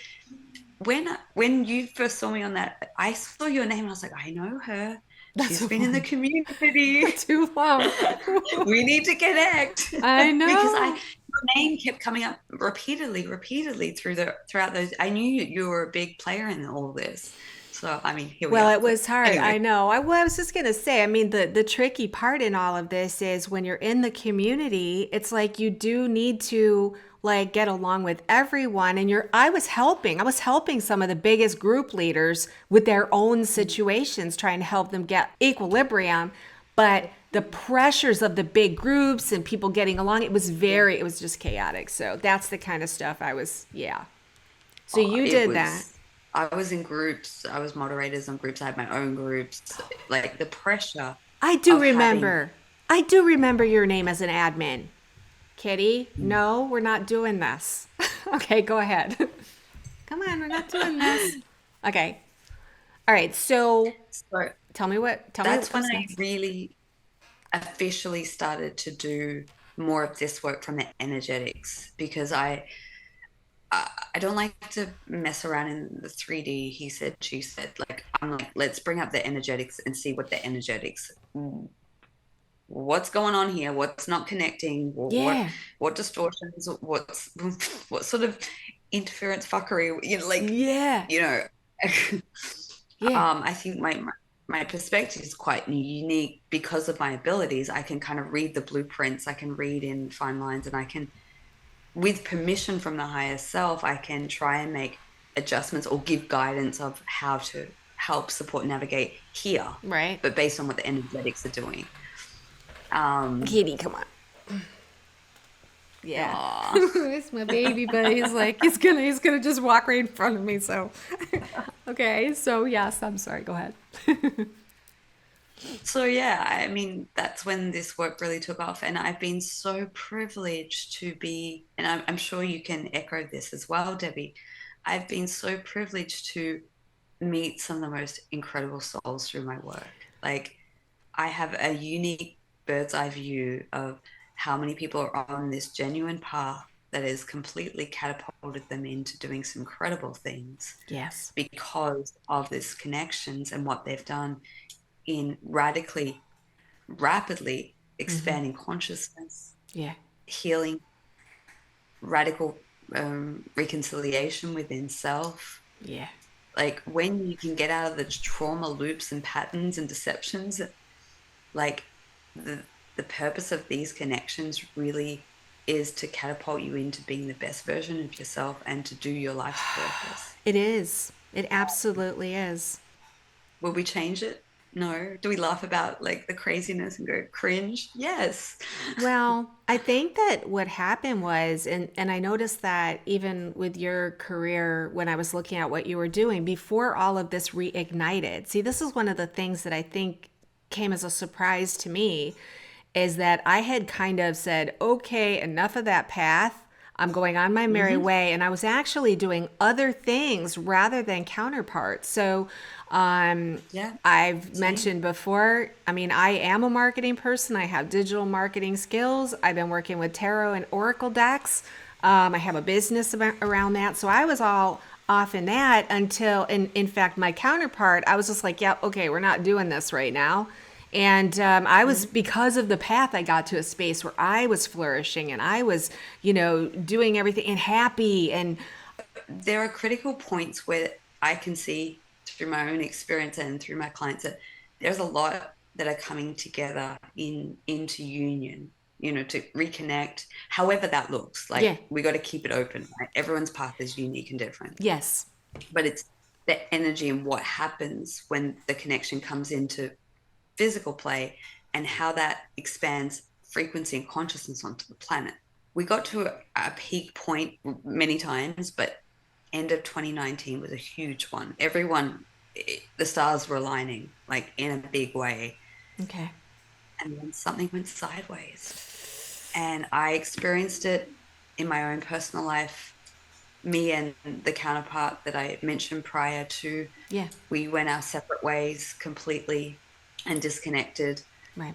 when you first saw me on that, I saw your name and I was like, I know her. That's She's so been in the funny. community. Too long. We need to connect I because know. your name kept coming up repeatedly throughout those. I knew you were a big player in all this. So I mean, here we Well, are. it So was hard. anyway, I know. I was just gonna say, I mean, the tricky part in all of this is when you're in the community, it's like you do need to like get along with everyone. And I was helping some of the biggest group leaders with their own situations, trying to help them get equilibrium. But the pressures of the big groups and people getting along, yeah. it was just chaotic. So that's the kind of stuff yeah. So Oh, you it did that. was. I was in groups. I was moderators on groups. I had my own groups. Like the pressure I do of having. remember. I do remember your name as an admin. Kitty, no, we're not doing this. Okay, go ahead. Come on, we're not doing this. Okay. All right. So So tell me what that's when comes I next. really officially started to do more of this work from the energetics because I don't like to mess around in the 3D. He said, she said, like I'm like, let's bring up the energetics and see what the energetics, what's going on here, what's not connecting, Yeah. what distortions, what's what sort of interference fuckery, like Yeah. you know. Yeah. I think my perspective is quite unique because of my abilities. I can kind of read the blueprints, I can read in fine lines, and I can, with permission from the higher self, I can try and make adjustments or give guidance of how to help support navigate here, Right. but based on what the energetics are doing. Um, Kitty, come on. Yeah. aw. It's my baby, but he's gonna just walk right in front of me. So okay. So yes, I'm sorry. Go ahead. So yeah, I mean, that's when this work really took off, and I've been so privileged to be, and I'm sure you can echo this as well, Debbie. I've been so privileged to meet some of the most incredible souls through my work. Like, I have a unique bird's eye view of how many people are on this genuine path that has completely catapulted them into doing some incredible things Yes. because of this connections and what they've done in radically, rapidly expanding consciousness, Yeah. healing, radical reconciliation within self. Yeah. Like when you can get out of the trauma loops and patterns and deceptions, like the the purpose of these connections really is to catapult you into being the best version of yourself and to do your life's purpose. It is. It absolutely is. Will we change it? No. Do we laugh about like the craziness and go cringe? Yes. Well, I think that what happened was, and I noticed that even with your career, when I was looking at what you were doing before all of this reignited. See, this is one of the things that I think came as a surprise to me is that I had kind of said, okay, enough of that path. I'm going on my merry Hmm. way. And I was actually doing other things rather than counterparts. So Yeah. I've Same. mentioned before, I mean, I am a marketing person. I have digital marketing skills. I've been working with tarot and oracle decks. I have a business around that. So I was all off in that until, in fact, my counterpart, I was just like, yeah, okay, we're not doing this right now. And I was, Mhm. because of the path, I got to a space where I was flourishing and I was, doing everything and happy. And There are critical points where I can see through my own experience and through my clients that there's a lot that are coming together into union, to reconnect, however that looks. yeah, Like we got to keep it open. Right? Everyone's path is unique and different, yes, but it's the energy and what happens when the connection comes into physical play and how that expands frequency and consciousness onto the planet. We got to a peak point many times, but end of 2019 was a huge one. Everyone, the stars were aligning like in a big way. okay, and then something went sideways. And I experienced it in my own personal life. Me and the counterpart that I mentioned prior to, Yeah. we went our separate ways completely and disconnected. Right.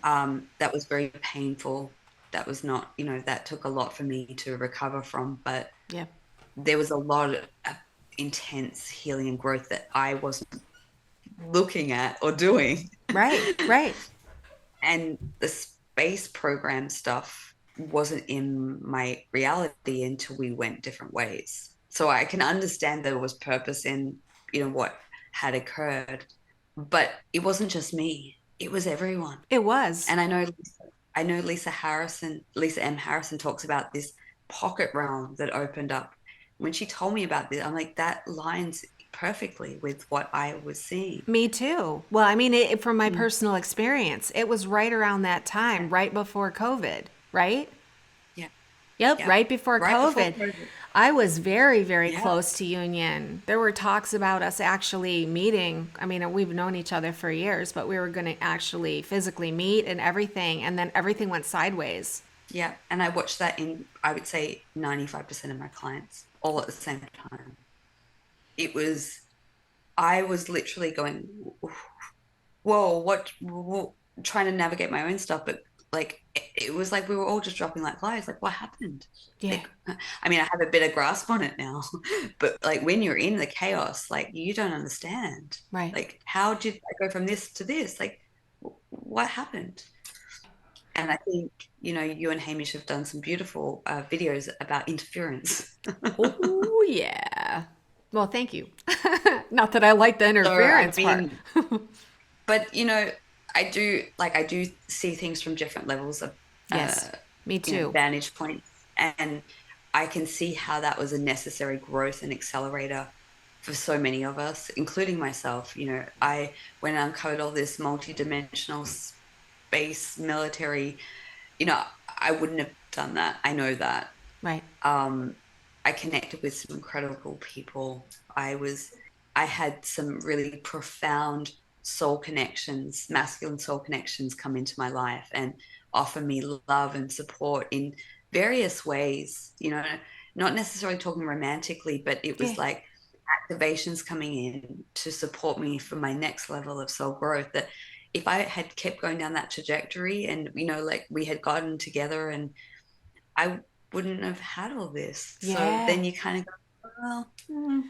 That was very painful. That was not, that took a lot for me to recover from, but Yeah. there was a lot of intense healing and growth that I wasn't looking at or doing. Right. Right. And the space program stuff wasn't in my reality until we went different ways. So I can understand there was purpose in, what had occurred, but it wasn't just me. It was everyone. It was. And I know Lisa M. Harrison talks about this pocket realm that opened up. When she told me about this, I'm like, that lines perfectly with what I was seeing. Me too. Well, I mean, from my Mm. personal experience, it was right around that time, right before COVID, right? Yeah. Yep, Yeah. right before Right before COVID. COVID. I was very, very Yeah. close to Union. There were talks about us actually meeting. I mean, we've known each other for years, but we were going to actually physically meet and everything. And then everything went sideways. Yeah. And I watched that in, I would say, 95% of my clients all at the same time. It was, I was literally going, whoa, trying to navigate my own stuff. But like, it was like we were all just dropping like flies. Like, what happened? Yeah, Like, I mean, I have a better grasp on it now, but like when you're in the chaos, like you don't understand. right. Like, how did I go from this to this? Like, what happened? And I think, you and Hamish have done some beautiful videos about interference. Oh, yeah. Well, thank you. Not that I like the So I've interference part. been, but I do see things from different levels of, uh, Yes, me too. vantage points, and I can see how that was a necessary growth and accelerator for so many of us, including myself. I when I uncovered all this multi-dimensional space military, you know, I wouldn't have done that. I know that. Right. Um, I connected with some incredible people. I had some really profound soul connections, masculine soul connections come into my life and offer me love and support in various ways, not necessarily talking romantically, but it Yeah. was like activations coming in to support me for my next level of soul growth. That if I had kept going down that trajectory and, like we had gotten together, and I wouldn't have had all this. So Yeah. then you kind of go, well,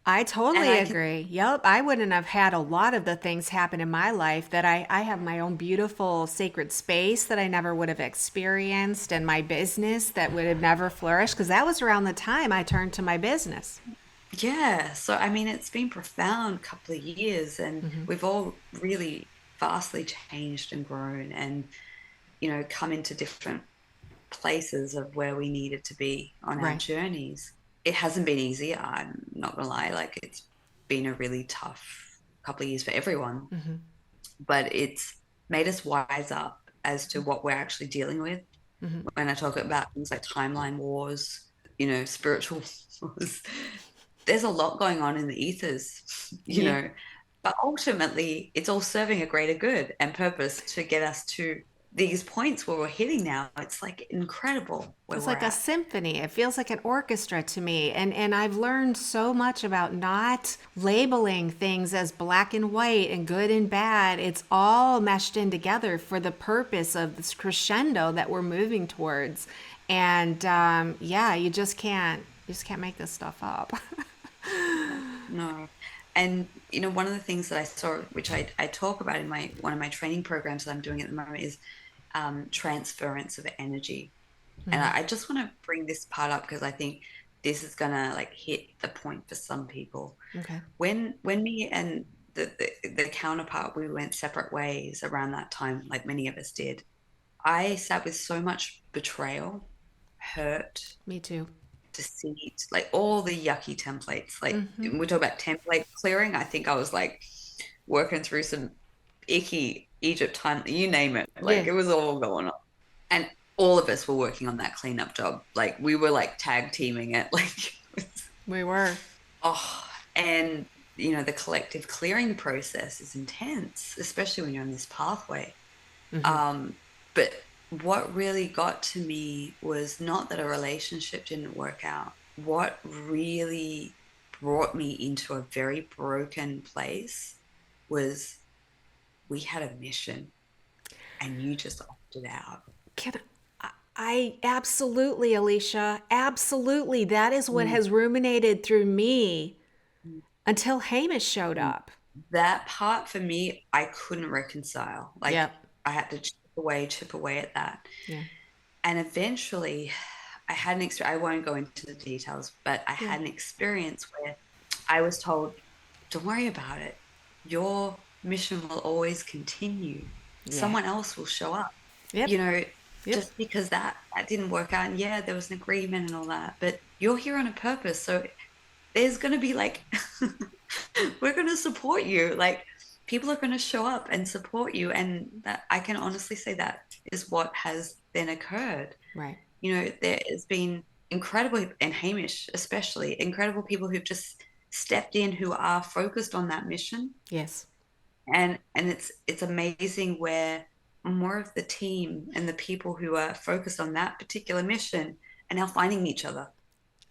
I and totally I can, agree. Yep. I wouldn't have had a lot of the things happen in my life that I have my own beautiful sacred space that I never would have experienced and my business that would have never flourished because that was around the time I turned to my business. yeah. So, I mean, it's been profound couple of years, and Hmm. we've all really vastly changed and grown and, come into different places of where we needed to be on our Right. journeys. It hasn't been easy. I'm not gonna lie. Like, it's been a really tough couple of years for everyone, Hmm. but it's made us wise up as to what we're actually dealing with. Hmm. When I talk about things like timeline wars, spiritual wars, there's a lot going on in the ethers, Yeah. but ultimately it's all serving a greater good and purpose to get us to these points where we're hitting now. It's like incredible where It's we're like a at. symphony. It feels like an orchestra to me. And I've learned so much about not labeling things as black and white and good and bad. It's all meshed in together for the purpose of this crescendo that we're moving towards. And yeah, you just can't make this stuff up. No. And one of the things that I saw, which I talk about in my one of my training programs that I'm doing at the moment, is transference of energy. And I just want to bring this part up because I think this is gonna like hit the point for some people. Okay. When me and the counterpart, we went separate ways around that time, like many of us did. I sat with so much betrayal, hurt, Me too. deceit, like all the yucky templates. Like Hmm. when we talk about template clearing, I think I was like working through some icky Egypt time, you name it. Yeah, Like it was all going on. And all of us were working on that cleanup job. Like we were like tag teaming it. Like, we were. oh, and the collective clearing process is intense, especially when you're on this pathway. But what really got to me was not that a relationship didn't work out. What really brought me into a very broken place was we had a mission and you just opted out. Can I absolutely, Alicia, absolutely. That is what Mm, has ruminated through me mm, until Hamish showed mm. up. That part for me, I couldn't reconcile. Like Yep. I had to chip away at that. Yeah. And eventually I had an experience. I won't go into the details, but I Yeah. had an experience where I was told, don't worry about it. Your mission will always continue. Yeah. Someone else will show up. Yep. You know, Yep. just because that didn't work out. And yeah, there was an agreement and all that, but you're here on a purpose. So there's going to be like, we're going to support you. Like, people are going to show up and support you. And that I can honestly say that is what has then occurred. Right. You know, there has been incredible, and Hamish especially, incredible people who've just stepped in who are focused on that mission. Yes. And it's amazing where more of the team and the people who are focused on that particular mission are now finding each other.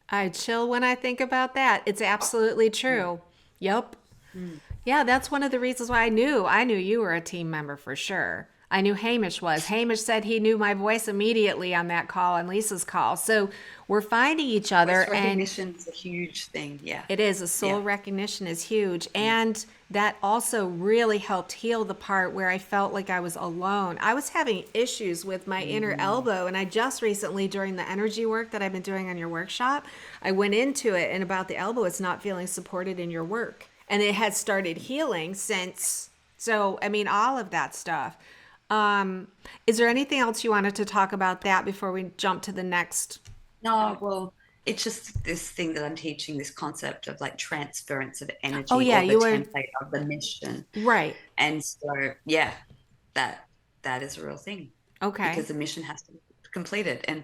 I chill when I think about that. It's absolutely Mm, true. Yep. mm, Yeah, that's one of the reasons why I knew you were a team member for sure. I knew Hamish was. Hamish said he knew my voice immediately on that call and Lisa's call. So we're finding each voice other, and recognition is a huge thing. Yeah. it is a Yeah. soul recognition is huge. Mm, And that also really helped heal the part where I felt like I was alone. I was having issues with my inner mm, elbow, and I just recently, during the energy work that I've been doing on your workshop, I went into it and about the elbow, it's not feeling supported in your work. And it has started healing since. So, I mean, all of that stuff. Is there anything else you wanted to talk about that before we jump to the next? no, well, it's just this thing that I'm teaching, this concept of like transference of Oh, energy yeah, or the you were template of the mission. right. And so, yeah, that that is a real thing Okay. because the mission has to be completed. And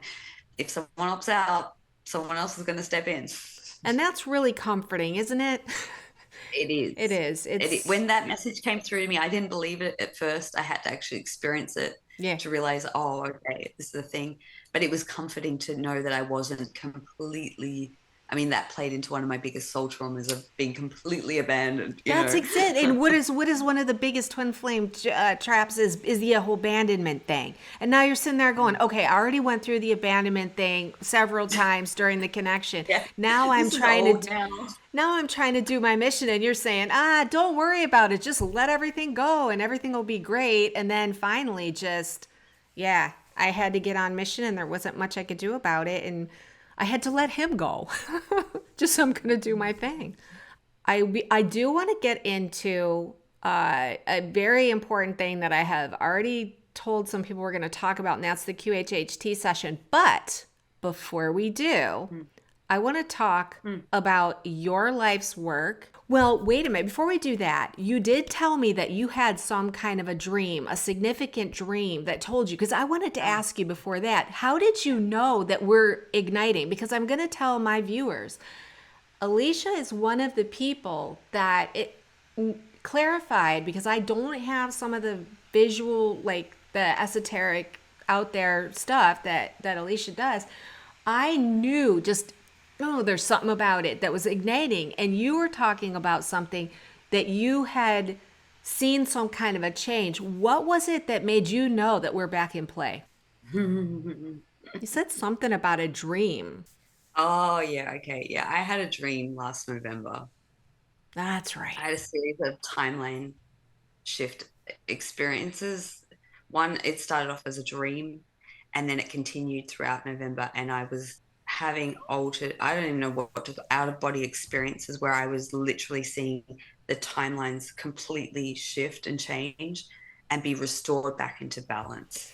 if someone opts out, someone else is going to step in. And that's really comforting, isn't it? It It is. is. It's, When that message came through to me, I didn't believe it at first. I had to actually experience it yeah. to realize, oh, okay, this is the thing. But it was comforting to know that I wasn't completely. I mean, that played into one of my biggest soul traumas of being completely abandoned, you That's know. exact. And what is one of the biggest twin flame traps is the whole abandonment thing. And now you're sitting there going, okay, I already went through the abandonment thing several times during the connection. Yeah, Now I'm this is trying old to now. now I'm trying to do my mission, and you're saying, don't worry about it. Just let everything go, and everything will be great. And then finally, just yeah, I had to get on mission, and there wasn't much I could do about it, and I had to let him go. Just so I'm gonna do my thing. I do want to get into a very important thing that I have already told some people we're going to talk about, and that's the QHHT session. But before we do, I want to talk about your life's work. Well, wait a minute. Before we do that, you did tell me that you had some kind of a dream, a significant dream that told you, because I wanted to ask you before that, how did you know that we're igniting? Because I'm going to tell my viewers, Alicia is one of the people that it clarified, because I don't have some of the visual, like the esoteric out there stuff that Alicia does. I knew just, oh, there's something about it that was igniting. And you were talking about something that you had seen some kind of a change. What was it that made you know that we're back in play? You said something about a dream. Oh, yeah, okay. Yeah, I had a dream last November. That's right. I had a series of timeline shift experiences. One, it started off as a dream and then it continued throughout November. And I was having altered, I don't even know what to, out of body experiences where I was literally seeing the timelines completely shift and change and be restored back into balance.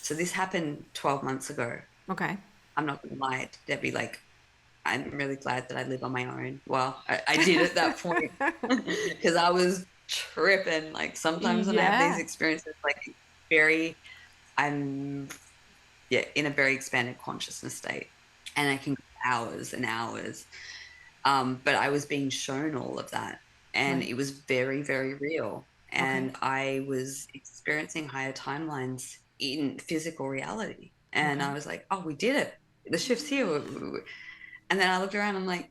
So this happened 12 months ago. Okay. I'm not gonna lie, Debbie, like I'm really glad that I live on my own. Well, I did at that point because I was tripping. Like sometimes when I have these Yeah. experiences, like very, I'm yeah in a very expanded consciousness state, and I can go hours and hours. But I was being shown all of that, and Right. it was very, very real. and I was experiencing higher timelines in physical reality. And Okay. I was like, oh, we did it. The shift's here. And then I looked around, I'm like,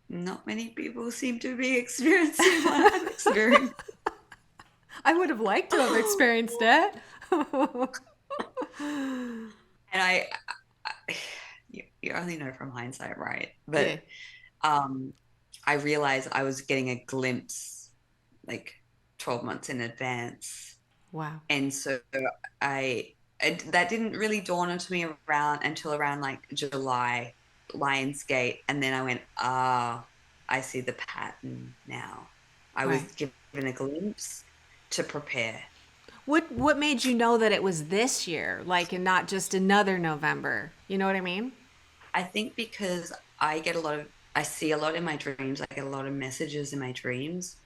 not many people seem to be experiencing what I'm experiencing. I would have liked to have experienced it. And you only know from hindsight, right? Yeah. But I realized I was getting a glimpse like 12 months in advance. Wow. And so that didn't really dawn onto me around until around like July, Lionsgate. And then I went, I see the pattern now. I was Right. given a glimpse to prepare. What made you know that it was this year, like, and not just another November? You know what I mean? I think because I see a lot in my dreams. I get a lot of messages in my dreams.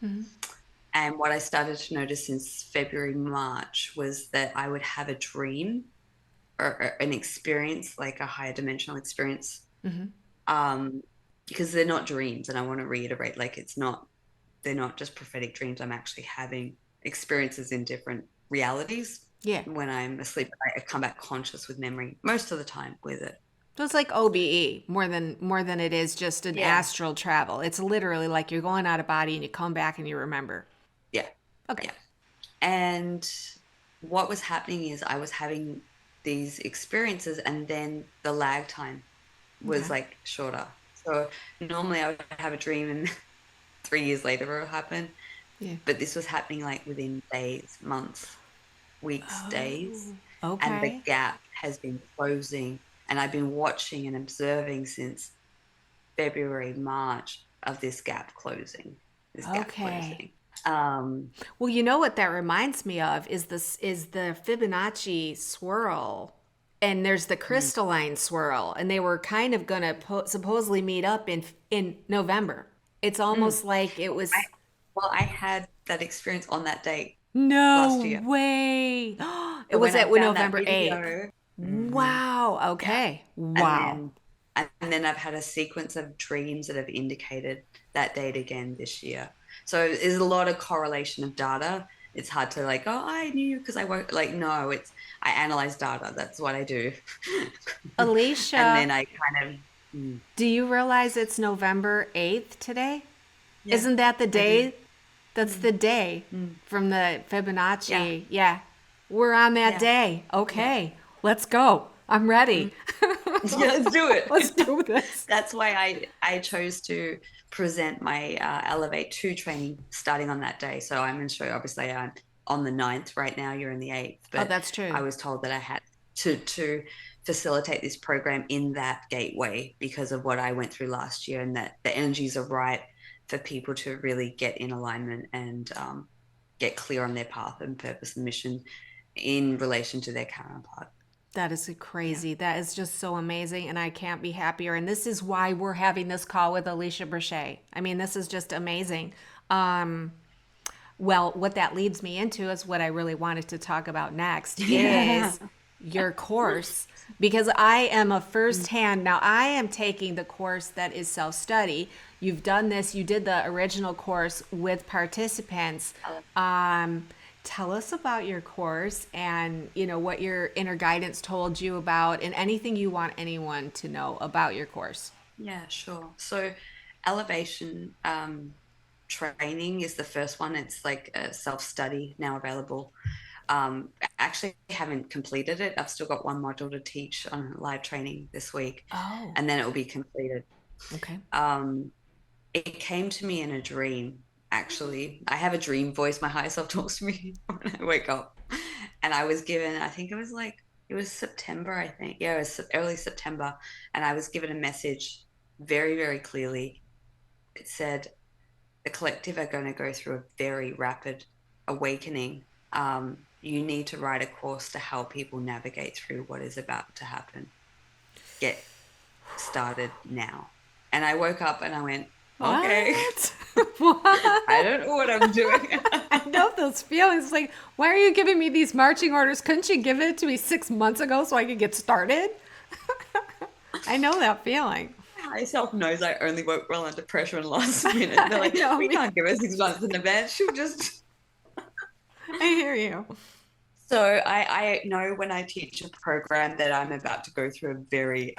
And what I started to notice since February, March was that I would have a dream or an experience, like a higher dimensional experience, um, because they're not dreams. And I want to reiterate, like, they're not just prophetic dreams. I'm actually having experiences in different realities. Yeah. When I'm asleep, I come back conscious with memory most of the time with it. So it's like OBE more than it is just an Yeah. astral travel. It's literally like you're going out of body and you come back and you remember. Yeah. Okay. Yeah. And what was happening is I was having these experiences, and then the lag time was Okay. like shorter. So normally I would have a dream and 3 years later it would happen. Yeah. But this was happening like within days, months, weeks, days. And the Okay. gap has been closing. And I've been watching and observing since February, March of this gap closing. This gap Okay. closing. Well, you know what that reminds me of is the Fibonacci swirl, and there's the crystalline swirl, and they were kind of gonna supposedly meet up in November. It's almost like it was. I had that experience on that date last No year. way. It So was when I at found that November 8th. video, Wow. yeah, Okay. and Wow. then I've had a sequence of dreams that have indicated that date again this year. So there's a lot of correlation of data. It's hard to like, oh, I knew because I won't like no, it's I analyze data. That's what I do. And Alicia, then I kind of do you realize it's November 8th today? yeah, Isn't that the I do. day? That's the day from the Yeah. Fibonacci. Yeah. We're on that Yeah. day. Yeah. Okay. Let's go. I'm ready. Yeah, let's do it. Let's do this. That's why I chose to present my Elevate 2 training starting on that day. So I'm going to show you, obviously, I'm on the 9th right now. You're in the 8th. Oh, But that's true. I was told that I had to facilitate this program in that gateway because of what I went through last year, and that the energies are right for people to really get in alignment and get clear on their path and purpose and mission in relation to their counterpart. That is Yeah. crazy. That is just so amazing, and I can't be happier. And this is why we're having this call with Alisha Brache. I mean, this is just amazing. Well, what that leads me into is what I really wanted to talk about next Yeah. is your course, because I am a firsthand. Now, I am taking the course that is self-study. You've done this. You did the original course with participants. Tell us about your course and what your inner guidance told you about, and anything you want anyone to know about your course. Yeah, sure. So elevation training is the first one. It's like a self-study now available. I actually haven't completed it. I've still got one module to teach on live training this week, Oh, and then it will be completed. okay. It came to me in a dream, actually. I have a dream voice. My higher self talks to me when I wake up. And I was given, I think it was September, I think. Yeah, it was early September. And I was given a message very, very clearly. It said, the collective are going to go through a very rapid awakening. You need to write a course to help people navigate through what is about to happen. Get started now. And I woke up and I went, okay, What? What? I don't know what I'm doing. I know those feelings. Like, why are you giving me these marching orders? Couldn't you give it to me 6 months ago so I could get started? I know that feeling. Myself knows I only work well under pressure and last minute. They're like, I know, we me- can't give her 6 months in advance. She'll just. I hear you. So I know when I teach a program that I'm about to go through a very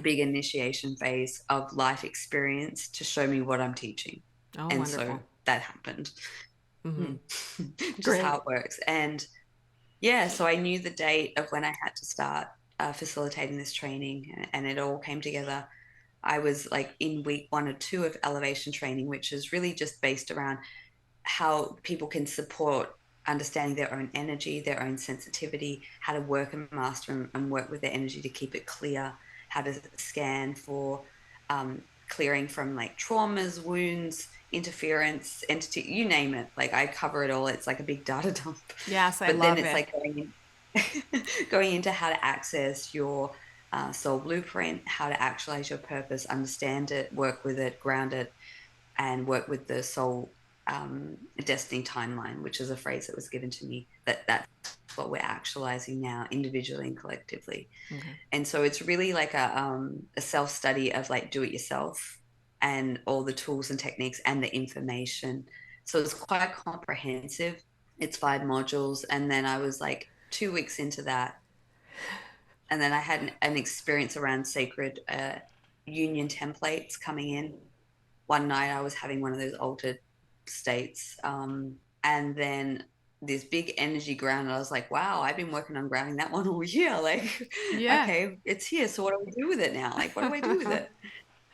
big initiation phase of life experience to show me what I'm teaching. Oh, And so wonderful. that happened. Hmm. Mm. Just how Great. it works. And yeah, so I knew the date of when I had to start facilitating this training, and it all came together. I was like in week 1 or 2 of elevation training, which is really just based around how people can support understanding their own energy, their own sensitivity, how to work and master and work with their energy to keep it clear, how to scan for clearing from like traumas, wounds, interference, entity, you name it. Like I cover it all. It's like a big data dump. Yes, I But then love it's it. like going into how to access your soul blueprint, how to actualize your purpose, understand it, work with it, ground it, and work with the soul destiny timeline, which is a phrase that was given to me, that's what we're actualizing now individually and collectively. Okay. And so it's really like a self-study of like do it yourself and all the tools and techniques and the information. So it's quite comprehensive. It's 5 modules. And then I was like 2 weeks into that. And then I had an experience around sacred union templates coming in. One night I was having one of those altered states. And then this big energy ground. And I was like, wow, I've been working on grounding that one all year. Like, Yeah. okay, it's here. So what do we do with it now? Like, what do I do with it?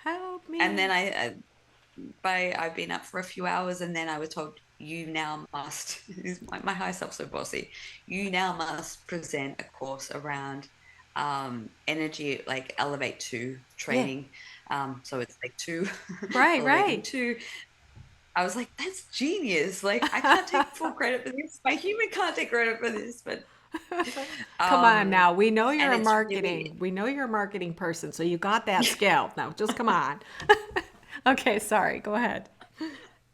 Help And then me. I've been up for a few hours, and then I was told, you now must, my higher self so bossy, you now must present a course around energy, like Elevate 2 Yeah. training. So it's like two, Right, elevating right. two. I was like, that's genius. Like, I can't take full credit for this. My human can't take credit for this, but Come on um, now. We know you're and a it's really marketing. We know you're a marketing person, so you got that skill. Now, just come on. Okay, sorry. Go ahead.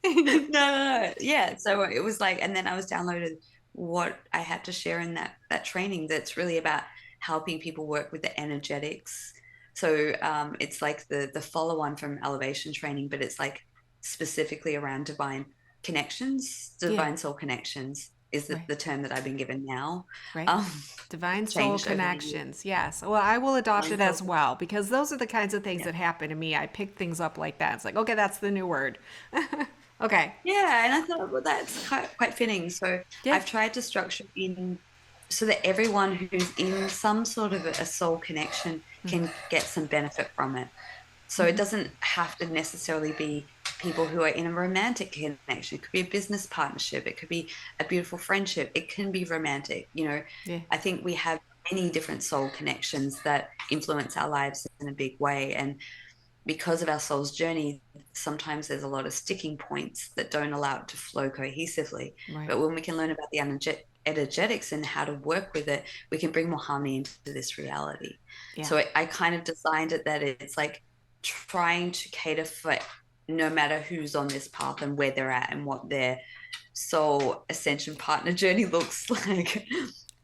no. Yeah. So it was like, and then I was downloaded what I had to share in that training that's really about helping people work with the energetics. So it's like the follow on from elevation training, but it's like specifically around divine connections, Yeah, divine soul connections is right, the term that I've been given now. right. Um, Divine soul changed over the years. connections. Yes. Well, I will adopt Divine it soul, as well because those are the kinds of things yeah. that happen to me. I pick things up like that. It's like, okay, that's the new word. Okay. Yeah, and I thought, well, that's quite fitting. So Yeah. I've tried to structure in so that everyone who's in some sort of a soul connection can get some benefit from it. So it doesn't have to necessarily be people who are in a romantic connection. It could be a business partnership. It could be a beautiful friendship. It can be romantic. Yeah. I think we have many different soul connections that influence our lives in a big way. And because of our soul's journey, sometimes there's a lot of sticking points that don't allow it to flow cohesively. Right. But when we can learn about the energetics and how to work with it, we can bring more harmony into this reality. Yeah. So I kind of designed it that it's like trying to cater for no matter who's on this path and where they're at and what their soul ascension partner journey looks like.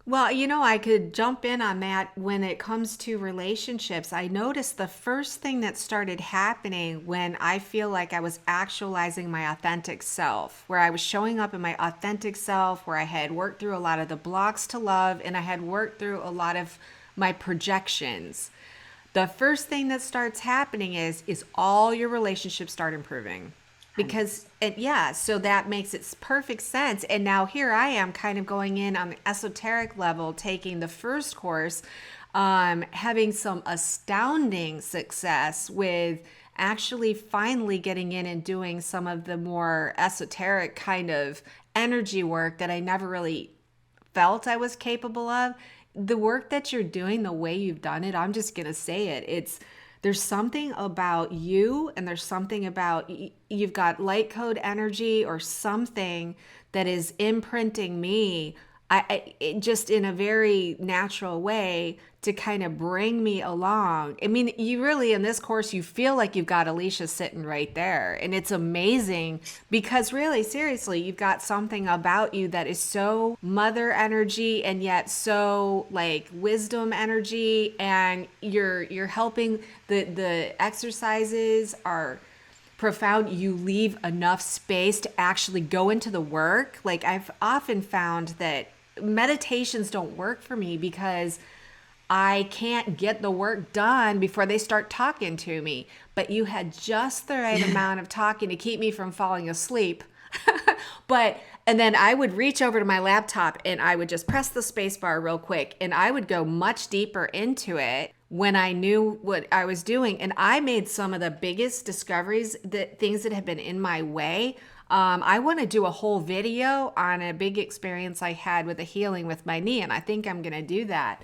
Well, I could jump in on that when it comes to relationships. I noticed the first thing that started happening when I feel like I was actualizing my authentic self, where I was showing up in my authentic self, where I had worked through a lot of the blocks to love and I had worked through a lot of my projections. The first thing that starts happening is all your relationships start improving because yeah, so that makes it perfect sense. And now here I am kind of going in on the esoteric level, taking the first course, having some astounding success with actually finally getting in and doing some of the more esoteric kind of energy work that I never really felt I was capable of. The work that you're doing, the way you've done it, I'm just going to say it. There's something about you and there's something about you've got light code energy or something that is imprinting me it just in a very natural way to kind of bring me along. I mean, you really, in this course, you feel like you've got Alicia sitting right there. And it's amazing because really, seriously, you've got something about you that is so mother energy and yet so like wisdom energy. And you're helping the exercises are profound, you leave enough space to actually go into the work. Like I've often found that meditations don't work for me because I can't get the work done before they start talking to me. But you had just the right amount of talking to keep me from falling asleep. But, and then I would reach over to my laptop and I would just press the space bar real quick and I would go much deeper into it when I knew what I was doing. And I made some of the biggest discoveries, that things that have been in my way. I want to do a whole video on a big experience I had with a healing with my knee, and I think I'm going to do that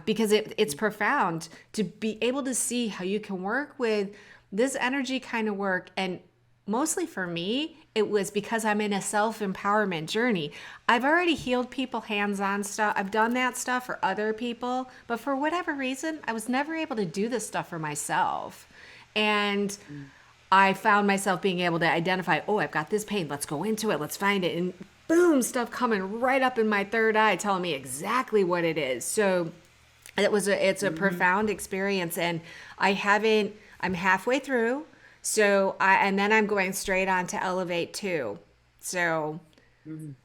because it's profound to be able to see how you can work with this energy kind of work. And mostly for me, it was because I'm in a self-empowerment journey. I've already healed people hands-on stuff. I've done that stuff for other people, but for whatever reason, I was never able to do this stuff for myself. And I found myself being able to identify, oh, I've got this pain. Let's go into it. Let's find it. And boom, stuff coming right up in my third eye, telling me exactly what it is. So it's a profound experience. And I'm halfway through. So and then I'm going straight on to Elevate 2. So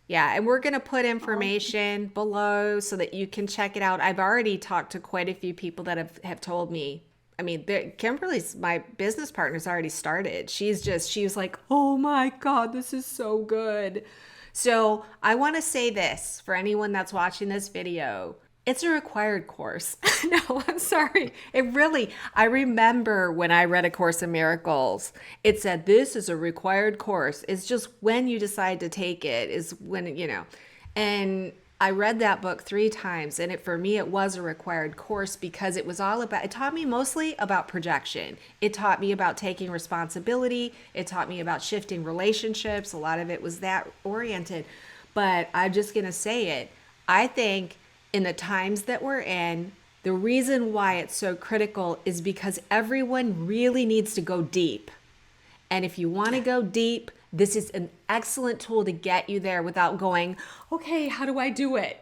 yeah, and we're going to put information below so that you can check it out. I've already talked to quite a few people that have told me. I mean, Kimberly's, my business partner's already started. She was like, oh my God, this is so good. So I want to say this for anyone that's watching this video. It's a required course. No, I'm sorry. I remember when I read A Course in Miracles, it said, this is a required course. It's just when you decide to take it is when, and I read that book 3 times, and for me, it was a required course because it taught me mostly about projection. It taught me about taking responsibility. It taught me about shifting relationships. A lot of it was that oriented, but I'm just going to say it. I think in the times that we're in, the reason why it's so critical is because everyone really needs to go deep. And if you want to go deep, this is an excellent tool to get you there without going, okay, how do I do it?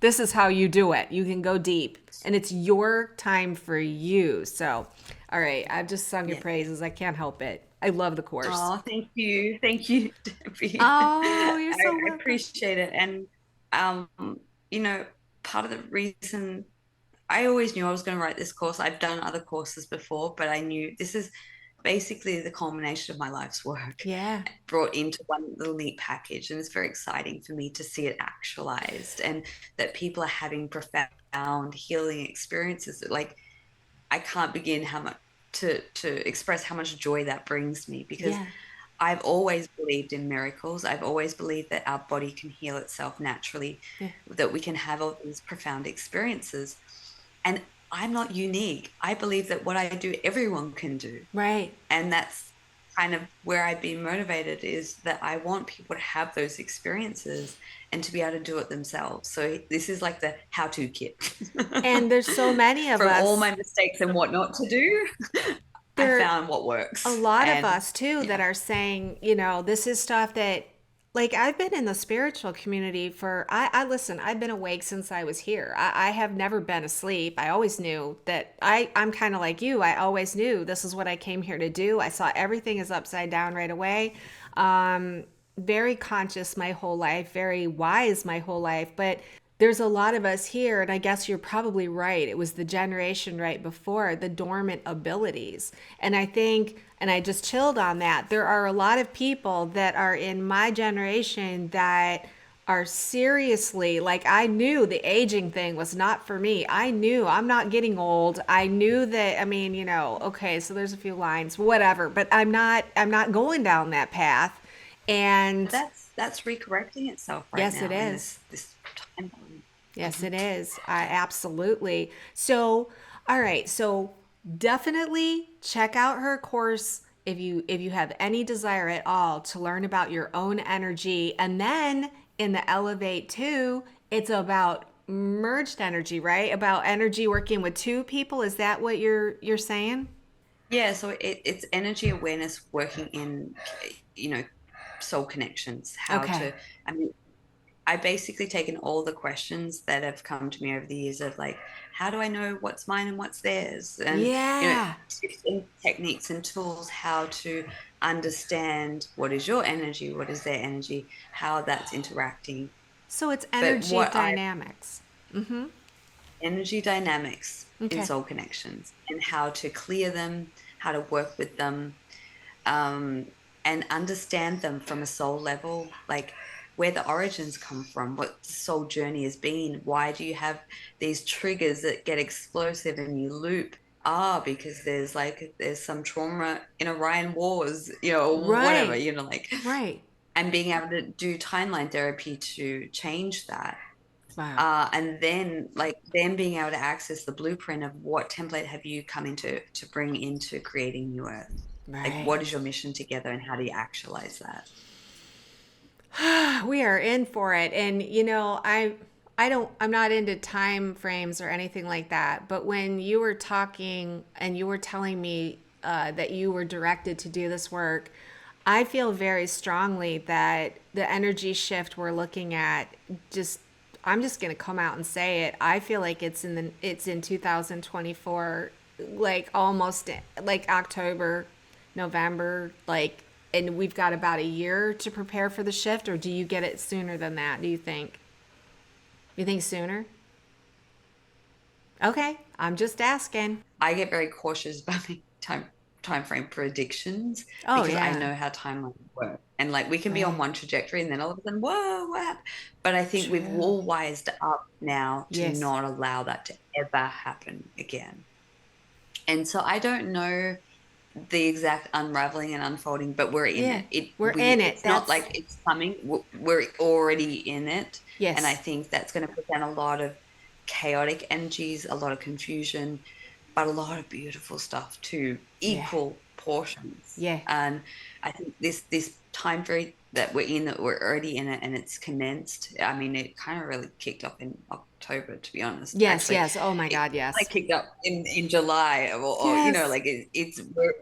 This is how you do it. You can go deep. And it's your time for you. So, all right, I've just sung your praises. I can't help it. I love the course. Oh, thank you. Thank you, Debbie. Oh, you're so I welcome. appreciate it. And, part of the reason I always knew I was going to write this course. I've done other courses before, but I knew this is basically the culmination of my life's work. Yeah. Brought into one little neat package. And it's very exciting for me to see it actualized and that people are having profound healing experiences. Like, I can't begin how much to express how much joy that brings me, because I've always believed in miracles. I've always believed that our body can heal itself naturally, that we can have all these profound experiences. And I'm not unique. I believe that what I do, everyone can do. Right. And that's kind of where I've been motivated, is that I want people to have those experiences and to be able to do it themselves. So this is like the how-to kit. And there's so many of us. From all my mistakes and what not to do, I found what works. A lot of us too that are saying, this is stuff that, like, I've been in the spiritual community for, listen, I've been awake since I was here. I have never been asleep. I always knew that I'm kind of like you. I always knew this is what I came here to do. I saw everything is upside down right away. Very conscious my whole life, very wise my whole life. But there's a lot of us here, and I guess you're probably right. It was the generation right before, the dormant abilities. And I think, and I just chilled on that, there are a lot of people that are in my generation that are seriously, like, I knew the aging thing was not for me. I knew I'm not getting old. I knew that, okay, so there's a few lines, whatever, but I'm not going down that path. And that's recorrecting itself right now. Yes, it is. This time. Yes, it is. Absolutely. So, all right. So definitely check out her course if you have any desire at all to learn about your own energy. And then in the Elevate 2, it's about merged energy, right? About energy working with 2 people. Is that what you're saying? Yeah. So it's energy awareness working in, soul connections. I basically taken all the questions that have come to me over the years of like, how do I know what's mine and what's theirs? And, Yeah. tips and techniques and tools, how to understand what is your energy, what is their energy, how that's interacting. So it's But energy what I dynamics. Mm-hmm. energy dynamics in Okay. soul connections and how to clear them, how to work with them, um, and understand them from a soul level, like where the origins come from, what the soul journey has been. Why do you have these triggers that get explosive and you loop? Because there's some trauma in Orion Wars, or whatever, Right. like, Right. and being able to do timeline therapy to change that. Wow. And then then being able to access the blueprint of what template have you come into to bring into creating new earth, like Right. what is your mission together and how do you actualize that. We are in for it. And I'm not into time frames or anything like that, but when you were talking and you were telling me that you were directed to do this work, I feel very strongly that the energy shift we're looking at, just I'm just going to come out and say it. I feel like it's in 2024, like almost like October, November, like, and we've got about a year to prepare for the shift, or do you get it sooner than that? Do you think? You think sooner? Okay, I'm just asking. I get very cautious about my time frame predictions Oh because I yeah. know how timelines work. And like we can be on Right. one trajectory and then all of a sudden, whoa, what happened? But I think we've True. all wised up now to Yes. not allow that to ever happen again. And so I don't know the exact unraveling and unfolding, but we're in Yeah. it. It We're we in it. it's not That's like it's coming. We're already in it, and I yes. think that's going to present a lot of chaotic energies, a lot of confusion, but a lot of beautiful stuff too, Yeah. equal portions. Yeah. And I think this time period that we're in, that we're already in it, and it's condensed. I mean, it kind of really kicked off in October, to be honest. Yes, Actually, yes. Oh my it God, yes. like kicked up in July, or Yes. like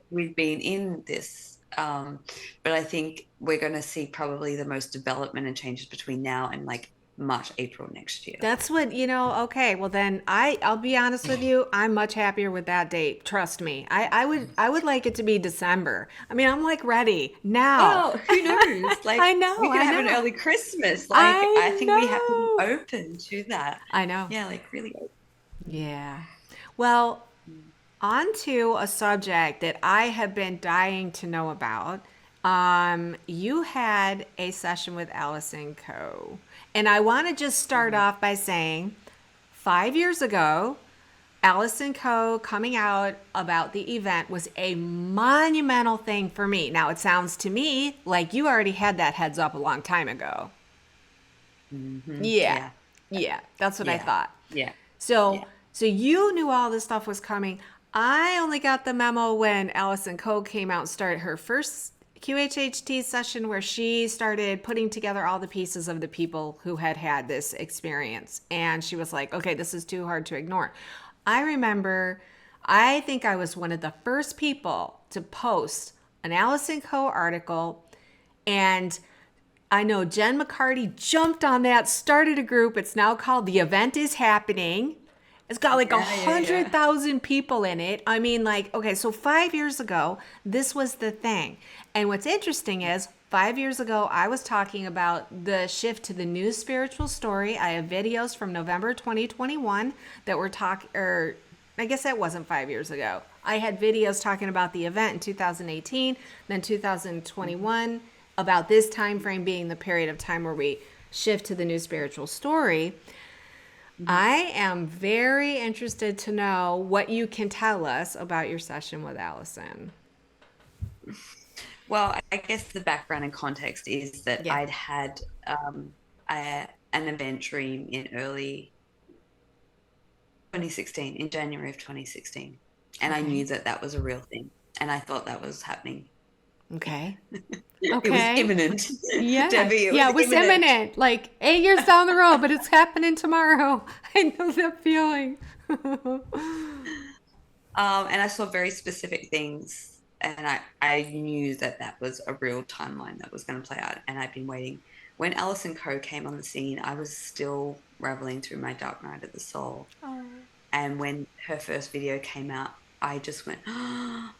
we've been in this. But I think we're going to see probably the most development and changes between now and like March, April next year. That's what, okay. Well then I'll be honest with you, I'm much happier with that date. Trust me. I would like it to be December. I mean, I'm like ready now. Well, who knows? Like I know, we could I have an know. early Christmas. Like I I think we have to be know. open to that. I know. Yeah, like really open. Yeah. Well, on to a subject that I have been dying to know about. You had a session with Allison Co. And I want to just start Mhm. off by saying 5 years ago, Allison Co. coming out about the event was a monumental thing for me. Now, it sounds to me like you already had that heads up a long time ago. Yeah. Yeah, Yeah. That's what I yeah, thought. yeah, So, yeah. so you knew all this stuff was coming. I only got the memo when Allison Coe came out and started her first QHHT session where she started putting together all the pieces of the people who had had this experience. And she was like, okay, this is too hard to ignore. I remember, I think I was one of the first people to post an Allison Coe article, and I know Jen McCarty jumped on that, started a group. It's now called The Event Is Happening. It's got like a Yeah, yeah, hundred yeah. thousand people in it. I mean, like, okay, so 5 years ago, this was the thing. And what's interesting is 5 years ago, I was talking about the shift to the new spiritual story. I have videos from November 2021 that were talking, or I guess that wasn't 5 years ago. I had videos talking about the event in 2018, then Mhm. 2021, about this time frame being the period of time where we shift to the new spiritual story. Mhm. I am very interested to know what you can tell us about your session with Allison. Well, I guess the background and context is that Yeah. I'd had an event dream in early 2016, in January of 2016, and I Okay. knew that that was a real thing, and I thought that was happening. Okay. It was Okay. imminent, Yeah. Debbie. It Yeah, was it was imminent. imminent. Like 8 years down the road, but it's happening tomorrow. I know that feeling. And I saw very specific things, and I knew that that was a real timeline that was going to play out, and I'd been when Allison Co came on the scene, I was still reveling through my dark night of the soul. Oh. And when her first video came out, I just went, oh,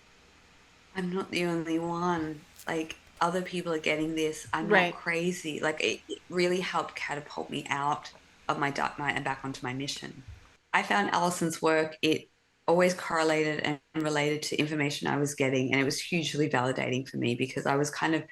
I'm not the only one. Like, other people are getting this. I'm not Right. crazy. Like, it really helped catapult me out of my dark night and back onto my mission. I found Allison's work, it always correlated and related to information I was getting. And it was hugely validating for me because I was kind of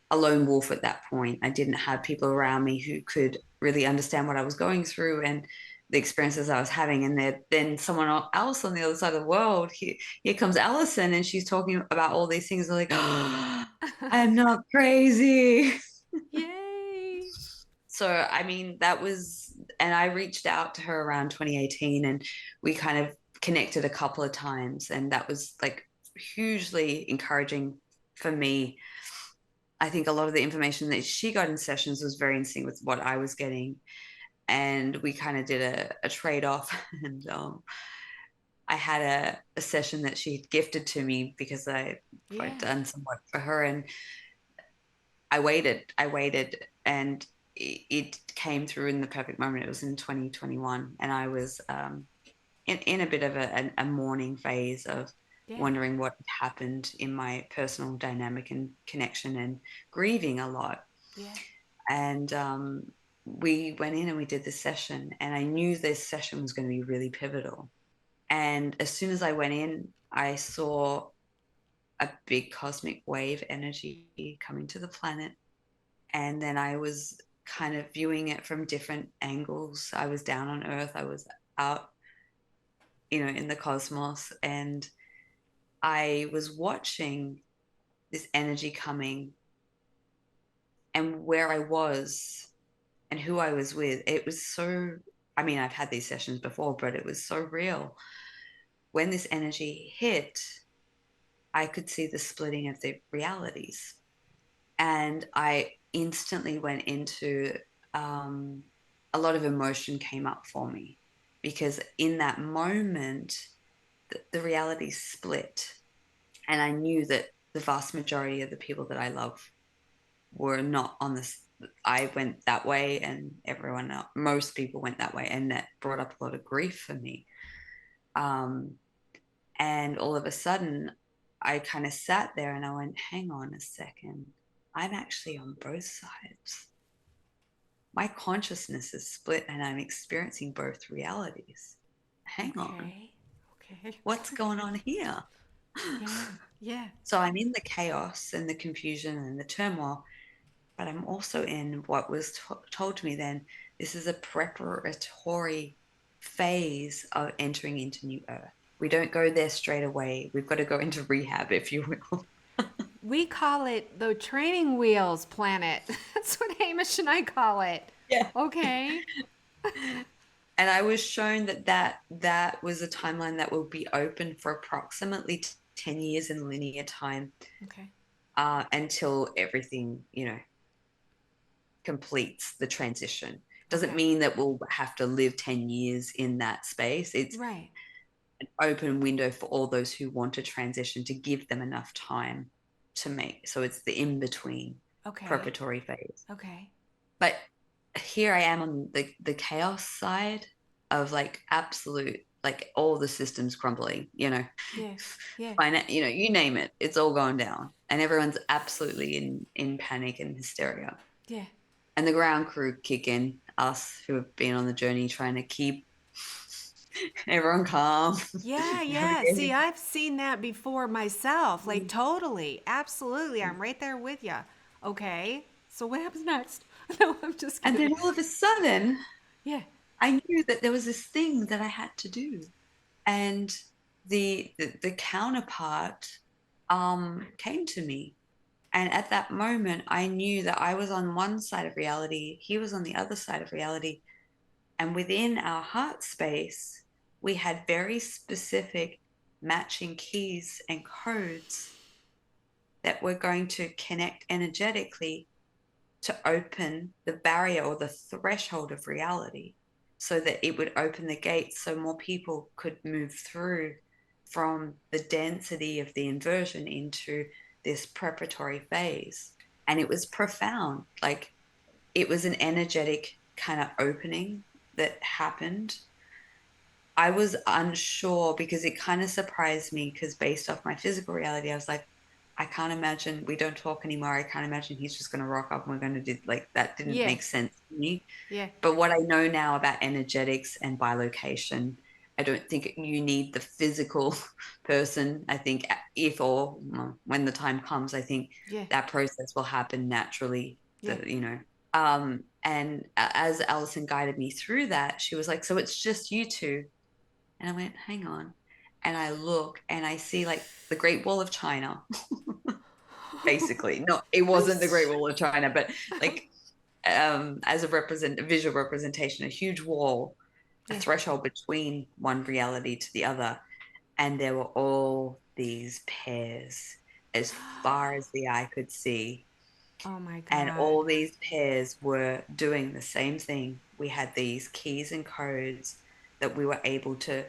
a lone wolf at that point. I didn't have people around me who could really understand what I was going through and the experiences I was having. And then someone else on the other side of the world, here comes Allison, and she's talking about all these things. I'm like, oh, I'm not crazy. Yay. So, I mean, and I reached out to her around 2018, and we kind of connected a couple of times. And that was like hugely encouraging for me. I think a lot of the information that she got in sessions was very in sync with what I was getting. And we kind of did a trade off. And I had a session that she gifted to me because I'd Yeah. done some work for her. And I waited, and it came through in the perfect moment. It was in 2021. And I was in a bit of a mourning phase of Yeah. wondering what happened in my personal dynamic and connection and grieving a lot. Yeah. And we went in and we did this session, and I knew this session was going to be really pivotal. And as soon as I went in, I saw a big cosmic wave energy coming to the planet. And then I was kind of viewing it from different angles. I was down on Earth, I was out, in the cosmos, and I was watching this energy coming, and where I was and who I was with. It was so, I mean, I've had these sessions before, but it was so real. When this energy hit, I could see the splitting of the realities. And I instantly went into a lot of emotion came up for me because in that moment, the reality split. And I knew that the vast majority of the people that I love were not on this. I went that way, and everyone else, most people went that way, and that brought up a lot of grief for me. And all of a sudden, I kind of sat there and I went, hang on a second, I'm actually on both sides. My consciousness is split, and I'm experiencing both realities. Hang on, Okay. Okay. what's going on here? Yeah. Yeah. So I'm in the chaos and the confusion and the turmoil, but I'm also in what was told to me then. This is a preparatory phase of entering into new earth. We don't go there straight away. We've got to go into rehab, if you will. We call it the training wheels planet. That's what Hamish and I call it. Yeah. Okay. And I was shown that was a timeline that will be open for approximately 10 years in linear time, Okay. until everything, completes the transition. Doesn't Okay. mean that we'll have to live 10 years in that space. It's Right. an open window for all those who want to transition to give them enough time to make. So it's the in-between Okay. preparatory phase. Okay. But here I am on the chaos side of like absolute, like all the systems crumbling, Yeah. Yeah. you name it, it's all going down. And everyone's absolutely in panic and hysteria. Yeah. And the ground crew kick in, us who have been on the journey trying to keep everyone calm. Yeah, yeah. See, I've seen that before myself. Like, totally. Absolutely. I'm right there with you. Okay. So, what happens next? No, I'm just And kidding. then all of a sudden, Yeah. I knew that there was this thing that I had to do. And the counterpart came to me. And at that moment, I knew that I was on one side of reality, he was on the other side of reality. And within our heart space, we had very specific matching keys and codes that were going to connect energetically to open the barrier or the threshold of reality so that it would open the gates so more people could move through from the density of the inversion into this preparatory phase. And it was profound. Like, it was an energetic kind of opening that happened. I was unsure because it kind of surprised me because based off my physical reality, I was like, I can't imagine we don't talk anymore. I can't imagine he's just going to rock up and we're going to do like that didn't Yeah. make sense to me. Yeah. But what I know now about energetics and bilocation, I don't think you need the physical person. I think if or when the time comes, I think Yeah. that process will happen naturally. Yeah. And as Allison guided me through that, she was like, "So it's just you two." And I went, "Hang on." And I look and I see like the Great Wall of China, basically. No, it wasn't the Great Wall of China, but like as a visual representation, a huge wall, a Yeah. threshold between one reality to the other. And there were all these pairs as far as the eye could see. Oh my And God. all these pairs were doing the same thing. We had these keys and codes that we were able to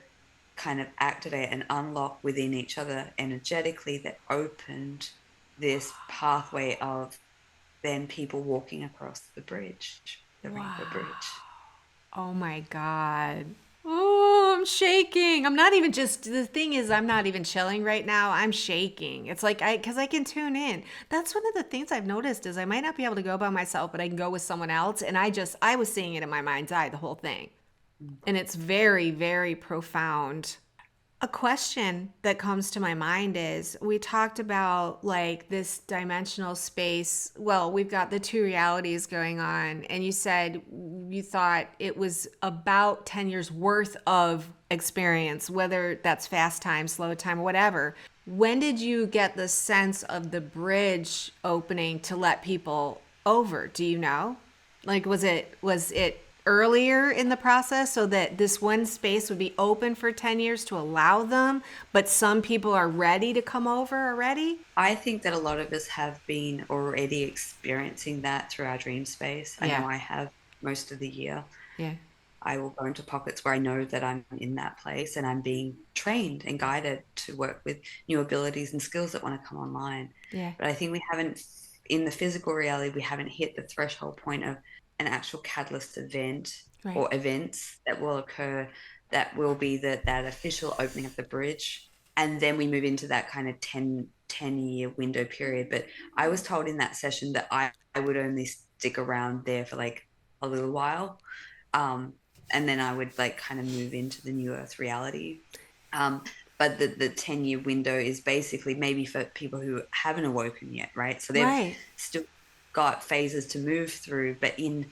kind of activate and unlock within each other energetically that opened this pathway of then people walking across the bridge, the Rainbow Wow. Bridge. Oh my God. Oh, I'm shaking. I'm not even just, the thing is, I'm not even chilling right now. I'm shaking. It's like, because I can tune in. That's one of the things I've noticed is I might not be able to go by myself, but I can go with someone else. And I was seeing it in my mind's eye, the whole thing. And it's very, very profound. A question that comes to my mind is we talked about like this dimensional space. Well, we've got the two realities going on, and you said you thought it was about 10 years worth of experience, whether that's fast time, slow time, whatever. When did you get the sense of the bridge opening to let people over? Do you know? Like was it earlier in the process so that this one space would be open for 10 years to allow them, but some people are ready to come over already? I think that a lot of us have been already experiencing that through our dream space. I Yeah. know I have most of the year. Yeah. I will go into pockets where I know that I'm in that place and I'm being trained and guided to work with new abilities and skills that want to come online. Yeah. But I think we haven't, in the physical reality, we haven't hit the threshold point of an actual catalyst event Right. or events that will occur that will be that official opening of the bridge. And then we move into that kind of 10 year window period. But I was told in that session that I would only stick around there for like a little while. Um, and then I would like kind of move into the new earth reality. Um, but the 10-year window is basically maybe for people who haven't awoken yet, right? So they've Right. still got phases to move through, but in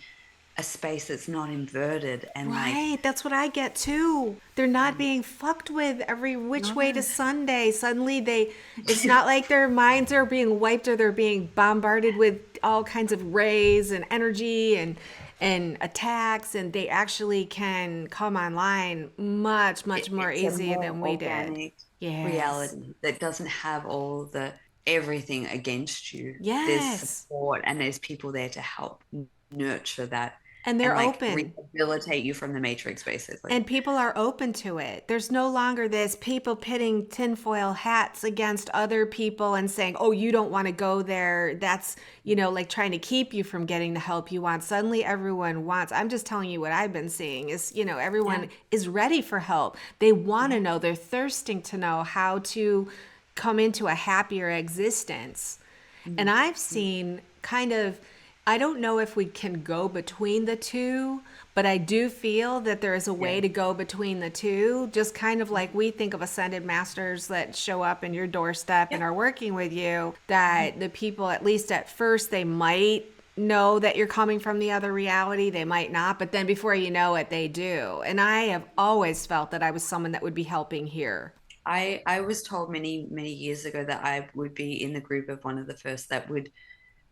a space that's not inverted and like, Right. That's what I get too. They're not being fucked with every which way to no. Sunday. Suddenly it's not like their minds are being wiped or they're being bombarded with all kinds of rays and energy and attacks, and they actually can come online much, much more It's a easier more than we did. organic Yes. reality that doesn't have all the everything against you. There's Yes. support and there's people there to help nurture that And and they're like open. rehabilitate you from the matrix, basically. And people are open to it. There's no longer this people pitting tinfoil hats against other people and saying, oh, you don't want to go there. That's, like trying to keep you from getting the help you want. Suddenly everyone wants, I'm just telling you what I've been seeing is, Yeah. everyone is ready for help. They want to Yeah. know, they're thirsting to know how to come into a happier existence. And Mm. I've Mm. seen kind of, I don't know if we can go between the two, but I do feel that there is a way Yeah. to go between the two. Just kind of like we think of ascended masters that show up in your doorstep and Yep. are working with you, that the people, at least at first, they might know that you're coming from the other reality. They might not, but then before you know it, they do. And I have always felt that I was someone that would be helping here. I was told many years ago that I would be in the group of one of the first that would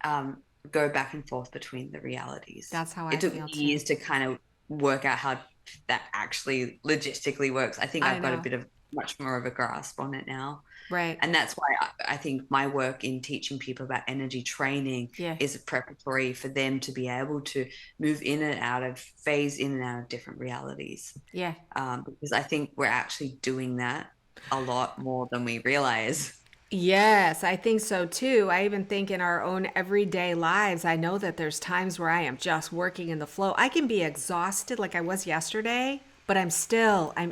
um, go back and forth between the realities. That's how It I took me feel too. years to kind of work out how that actually logistically works. I think I I've got a know. bit of much more of a grasp on it now. Right. And that's why I think my work in teaching people about energy training Yeah. is preparatory for them to be able to move in and out of phase in and out of different realities. Yeah. Because I think we're actually doing that a lot more than we realize. Yes, I think so too. I even think in our own everyday lives, I know that there's times where I am just working in the flow. I can be exhausted like I was yesterday, but I'm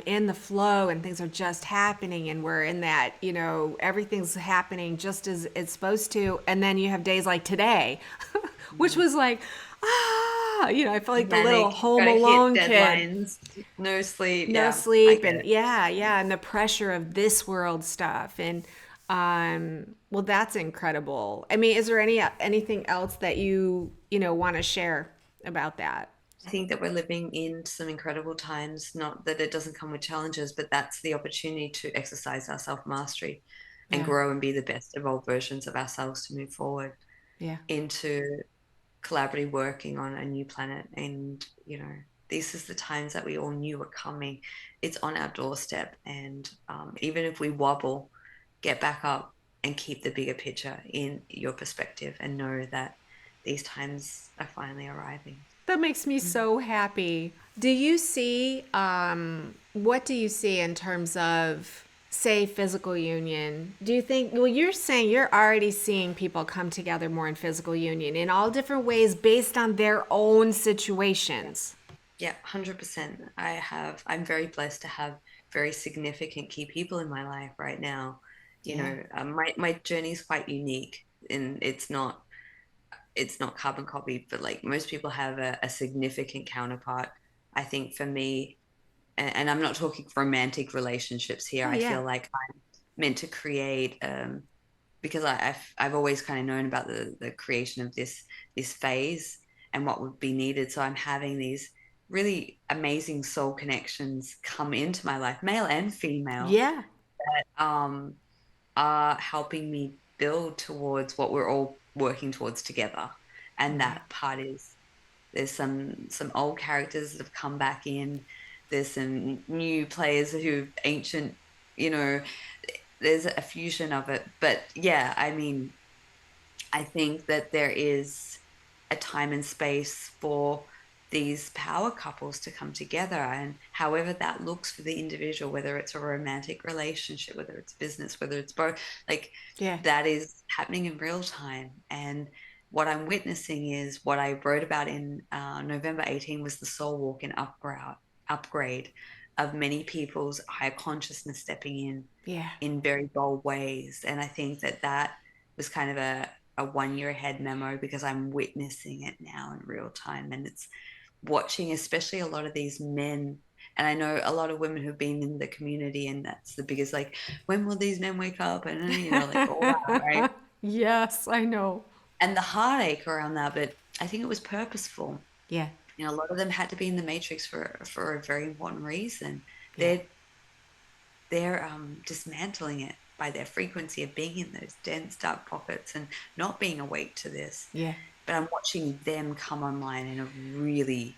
in the flow and things are just happening and we're in that, everything's happening just as it's supposed to. And then you have days like today, which was like, I feel like the little Manic, home gotta hit alone kid. deadlines, no sleep. No Yeah, I sleep get and it. yeah, and the pressure of this world stuff. And well, that's incredible. I mean, is there anything else that you want to share about that? I think that we're living in some incredible times, not that it doesn't come with challenges, but that's the opportunity to exercise our self-mastery and Yeah. grow and be the best evolved versions of ourselves to move forward Yeah. into collaboratively working on a new planet. And, this is the times that we all knew were coming. It's on our doorstep. And even if we wobble, get back up and keep the bigger picture in your perspective and know that these times are finally arriving. That makes me so happy. What do you see in terms of, say, physical union? Do you think, well, you're saying you're already seeing people come together more in physical union in all different ways based on their own situations. Yeah, 100%. I'm very blessed to have very significant key people in my life right now. Yeah. My journey is quite unique, and it's not carbon copied, but like most people have a significant counterpart. I think for me, and I'm not talking romantic relationships here. Oh, I yeah. feel like I'm meant to create, because I've always kind of known about the creation of this phase and what would be needed. So I'm having these really amazing soul connections come into my life, male and female, Yeah. um, are helping me build towards what we're all working towards together. And Right. that part is there's some old characters that have come back in. There's some new players who ancient, you know, there's a fusion of it. But yeah, I mean, I think that there is a time and space for these power couples to come together, and however that looks for the individual, whether it's a romantic relationship, whether it's business, whether it's both, like Yeah. that is happening in real time. And what I'm witnessing is what I wrote about in November 18 was the soul walk and upgrade of many people's higher consciousness stepping Yeah. in very bold ways. And I think that was kind of a 1 year ahead memo because I'm witnessing it now in real time. And it's watching, especially a lot of these men. And I know a lot of women who've been in the community, and that's the biggest, like, when will these men wake up? And, like all that, right? Yes, I know. And the heartache around that. But I think it was purposeful. Yeah. A lot of them had to be in the matrix for a very important reason. Yeah. They're dismantling it by their frequency of being in those dense dark pockets and not being awake to this. Yeah. But I'm watching them come online in a really,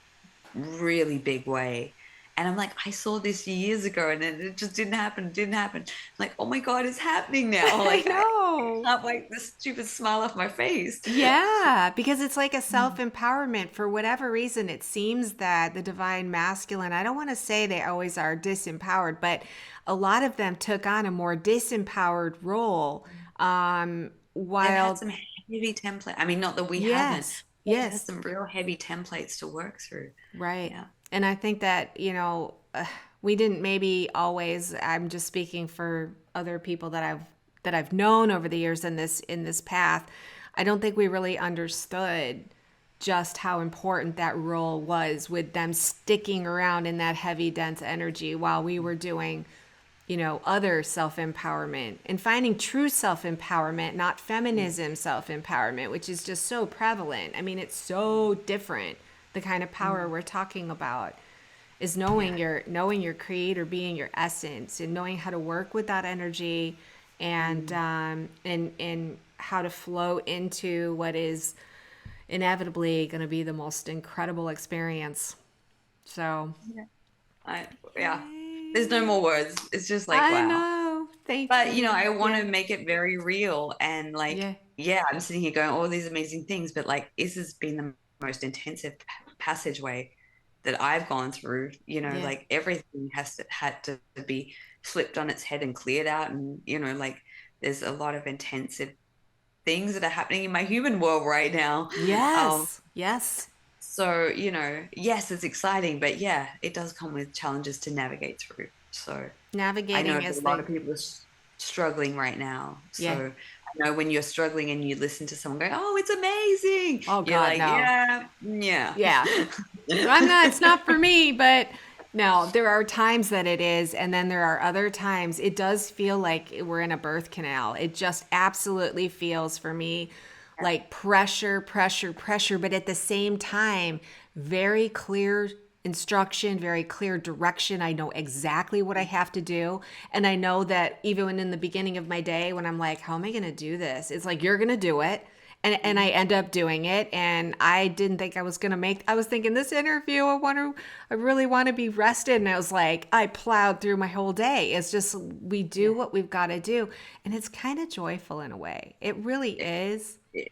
really big way. And I'm like, I saw this years ago and it just didn't happen. I'm like, oh my God, it's happening now. I Like, I know. can't wipe this stupid smile off my face. Yeah, because it's like a self-empowerment. For whatever reason, it seems that the divine masculine, I don't want to say they always are disempowered, but a lot of them took on a more disempowered role. They've had While, some heavy template. I mean, not that we haven't. yes, They've had yes, some real heavy templates to work through. right. Yeah. And I think that, we didn't maybe always, I'm just speaking for other people that I've known over the years in this path. I don't think we really understood just how important that role was with them sticking around in that heavy dense energy while we were doing other self-empowerment and finding true self-empowerment, not feminism self-empowerment, which is just so prevalent. I mean, it's so different. The kind of power we're talking about is knowing Yeah. your creator, being your essence, and knowing how to work with that energy, and how to flow into what is inevitably going to be the most incredible experience. So, Yeah. I, yeah. There's no more words. It's just like, I wow. know. Thank But, you. I want Yeah. to make it very real. And like, Yeah. yeah, I'm sitting here going, all these amazing things, but like, this has been the most intensive passageway that I've gone through. Yeah. Like everything had to be flipped on its head and cleared out. And, like there's a lot of intensive things that are happening in my human world right now. Um, Yes. Yes. so, yes, it's exciting, but yeah, it does come with challenges to navigate through. So I know Navigating that is a lot the, of people are struggling right now. yeah. So I know when you're struggling and you listen to someone go, "Oh, it's amazing," Oh you're God, like, no. "Yeah, yeah." Yeah. I'm not, it's not for me, but no, there are times that it is. And then there are other times it does feel like we're in a birth canal. It just absolutely feels for me like pressure, pressure, pressure. But at the same time, very clear instruction, very clear direction. I know exactly what I have to do. And I know that even in the beginning of my day, when I'm like, how am I going to do this? It's like, you're going to do it. And I end up doing it, and I didn't think I was gonna make. I was thinking this interview, I really want to be rested, and I was like, I plowed through my whole day. It's just we do Yeah. what we've got to do, and it's kind of joyful in a way. It really It, is. it,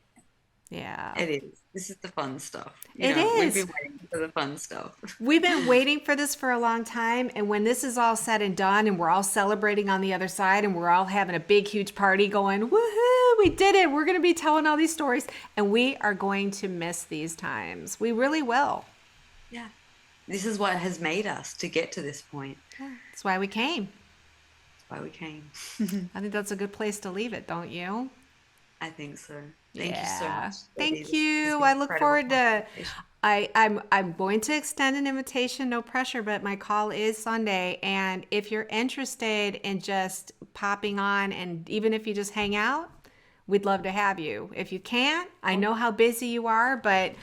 Yeah, it is. This is the fun stuff. it We've is. been waiting for the fun stuff. We've been waiting for this for a long time, and when this is all said and done, and we're all celebrating on the other side, and we're all having a big, huge party, going, "Woohoo! We did it! We're gonna be telling all these stories, and we are going to miss these times. We really will." Yeah. This is what has made us to get to this point. That's why we came. That's why we came. I think that's a good place to leave it, don't you? I think so. Thank you so Yeah. much, Debbie. Thank This is you. an I look incredible forward to conversation. I'm going to extend an invitation, no pressure, but my call is Sunday. And if you're interested in just popping on and even if you just hang out, we'd love to have you. If you can't, I know how busy you are, but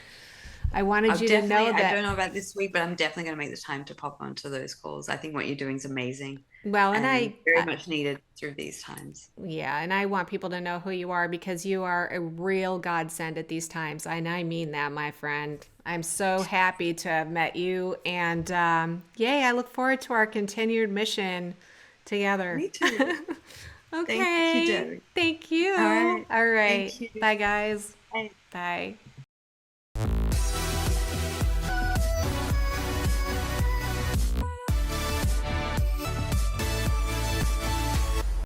I wanted I'll you to know definitely, I that don't know about this week, but I'm definitely going to make the time to pop onto those calls. I think what you're doing is amazing well, and and very much needed through these times. yeah, and I want people to know who you are because you are a real godsend at these times. And I mean that, my friend. I'm so happy to have met you. And yay, I look forward to our continued mission together. Me too. Thank you, Okay. Debbie. Thank All you. right. All right. Thank you. Bye, guys. Bye. Bye.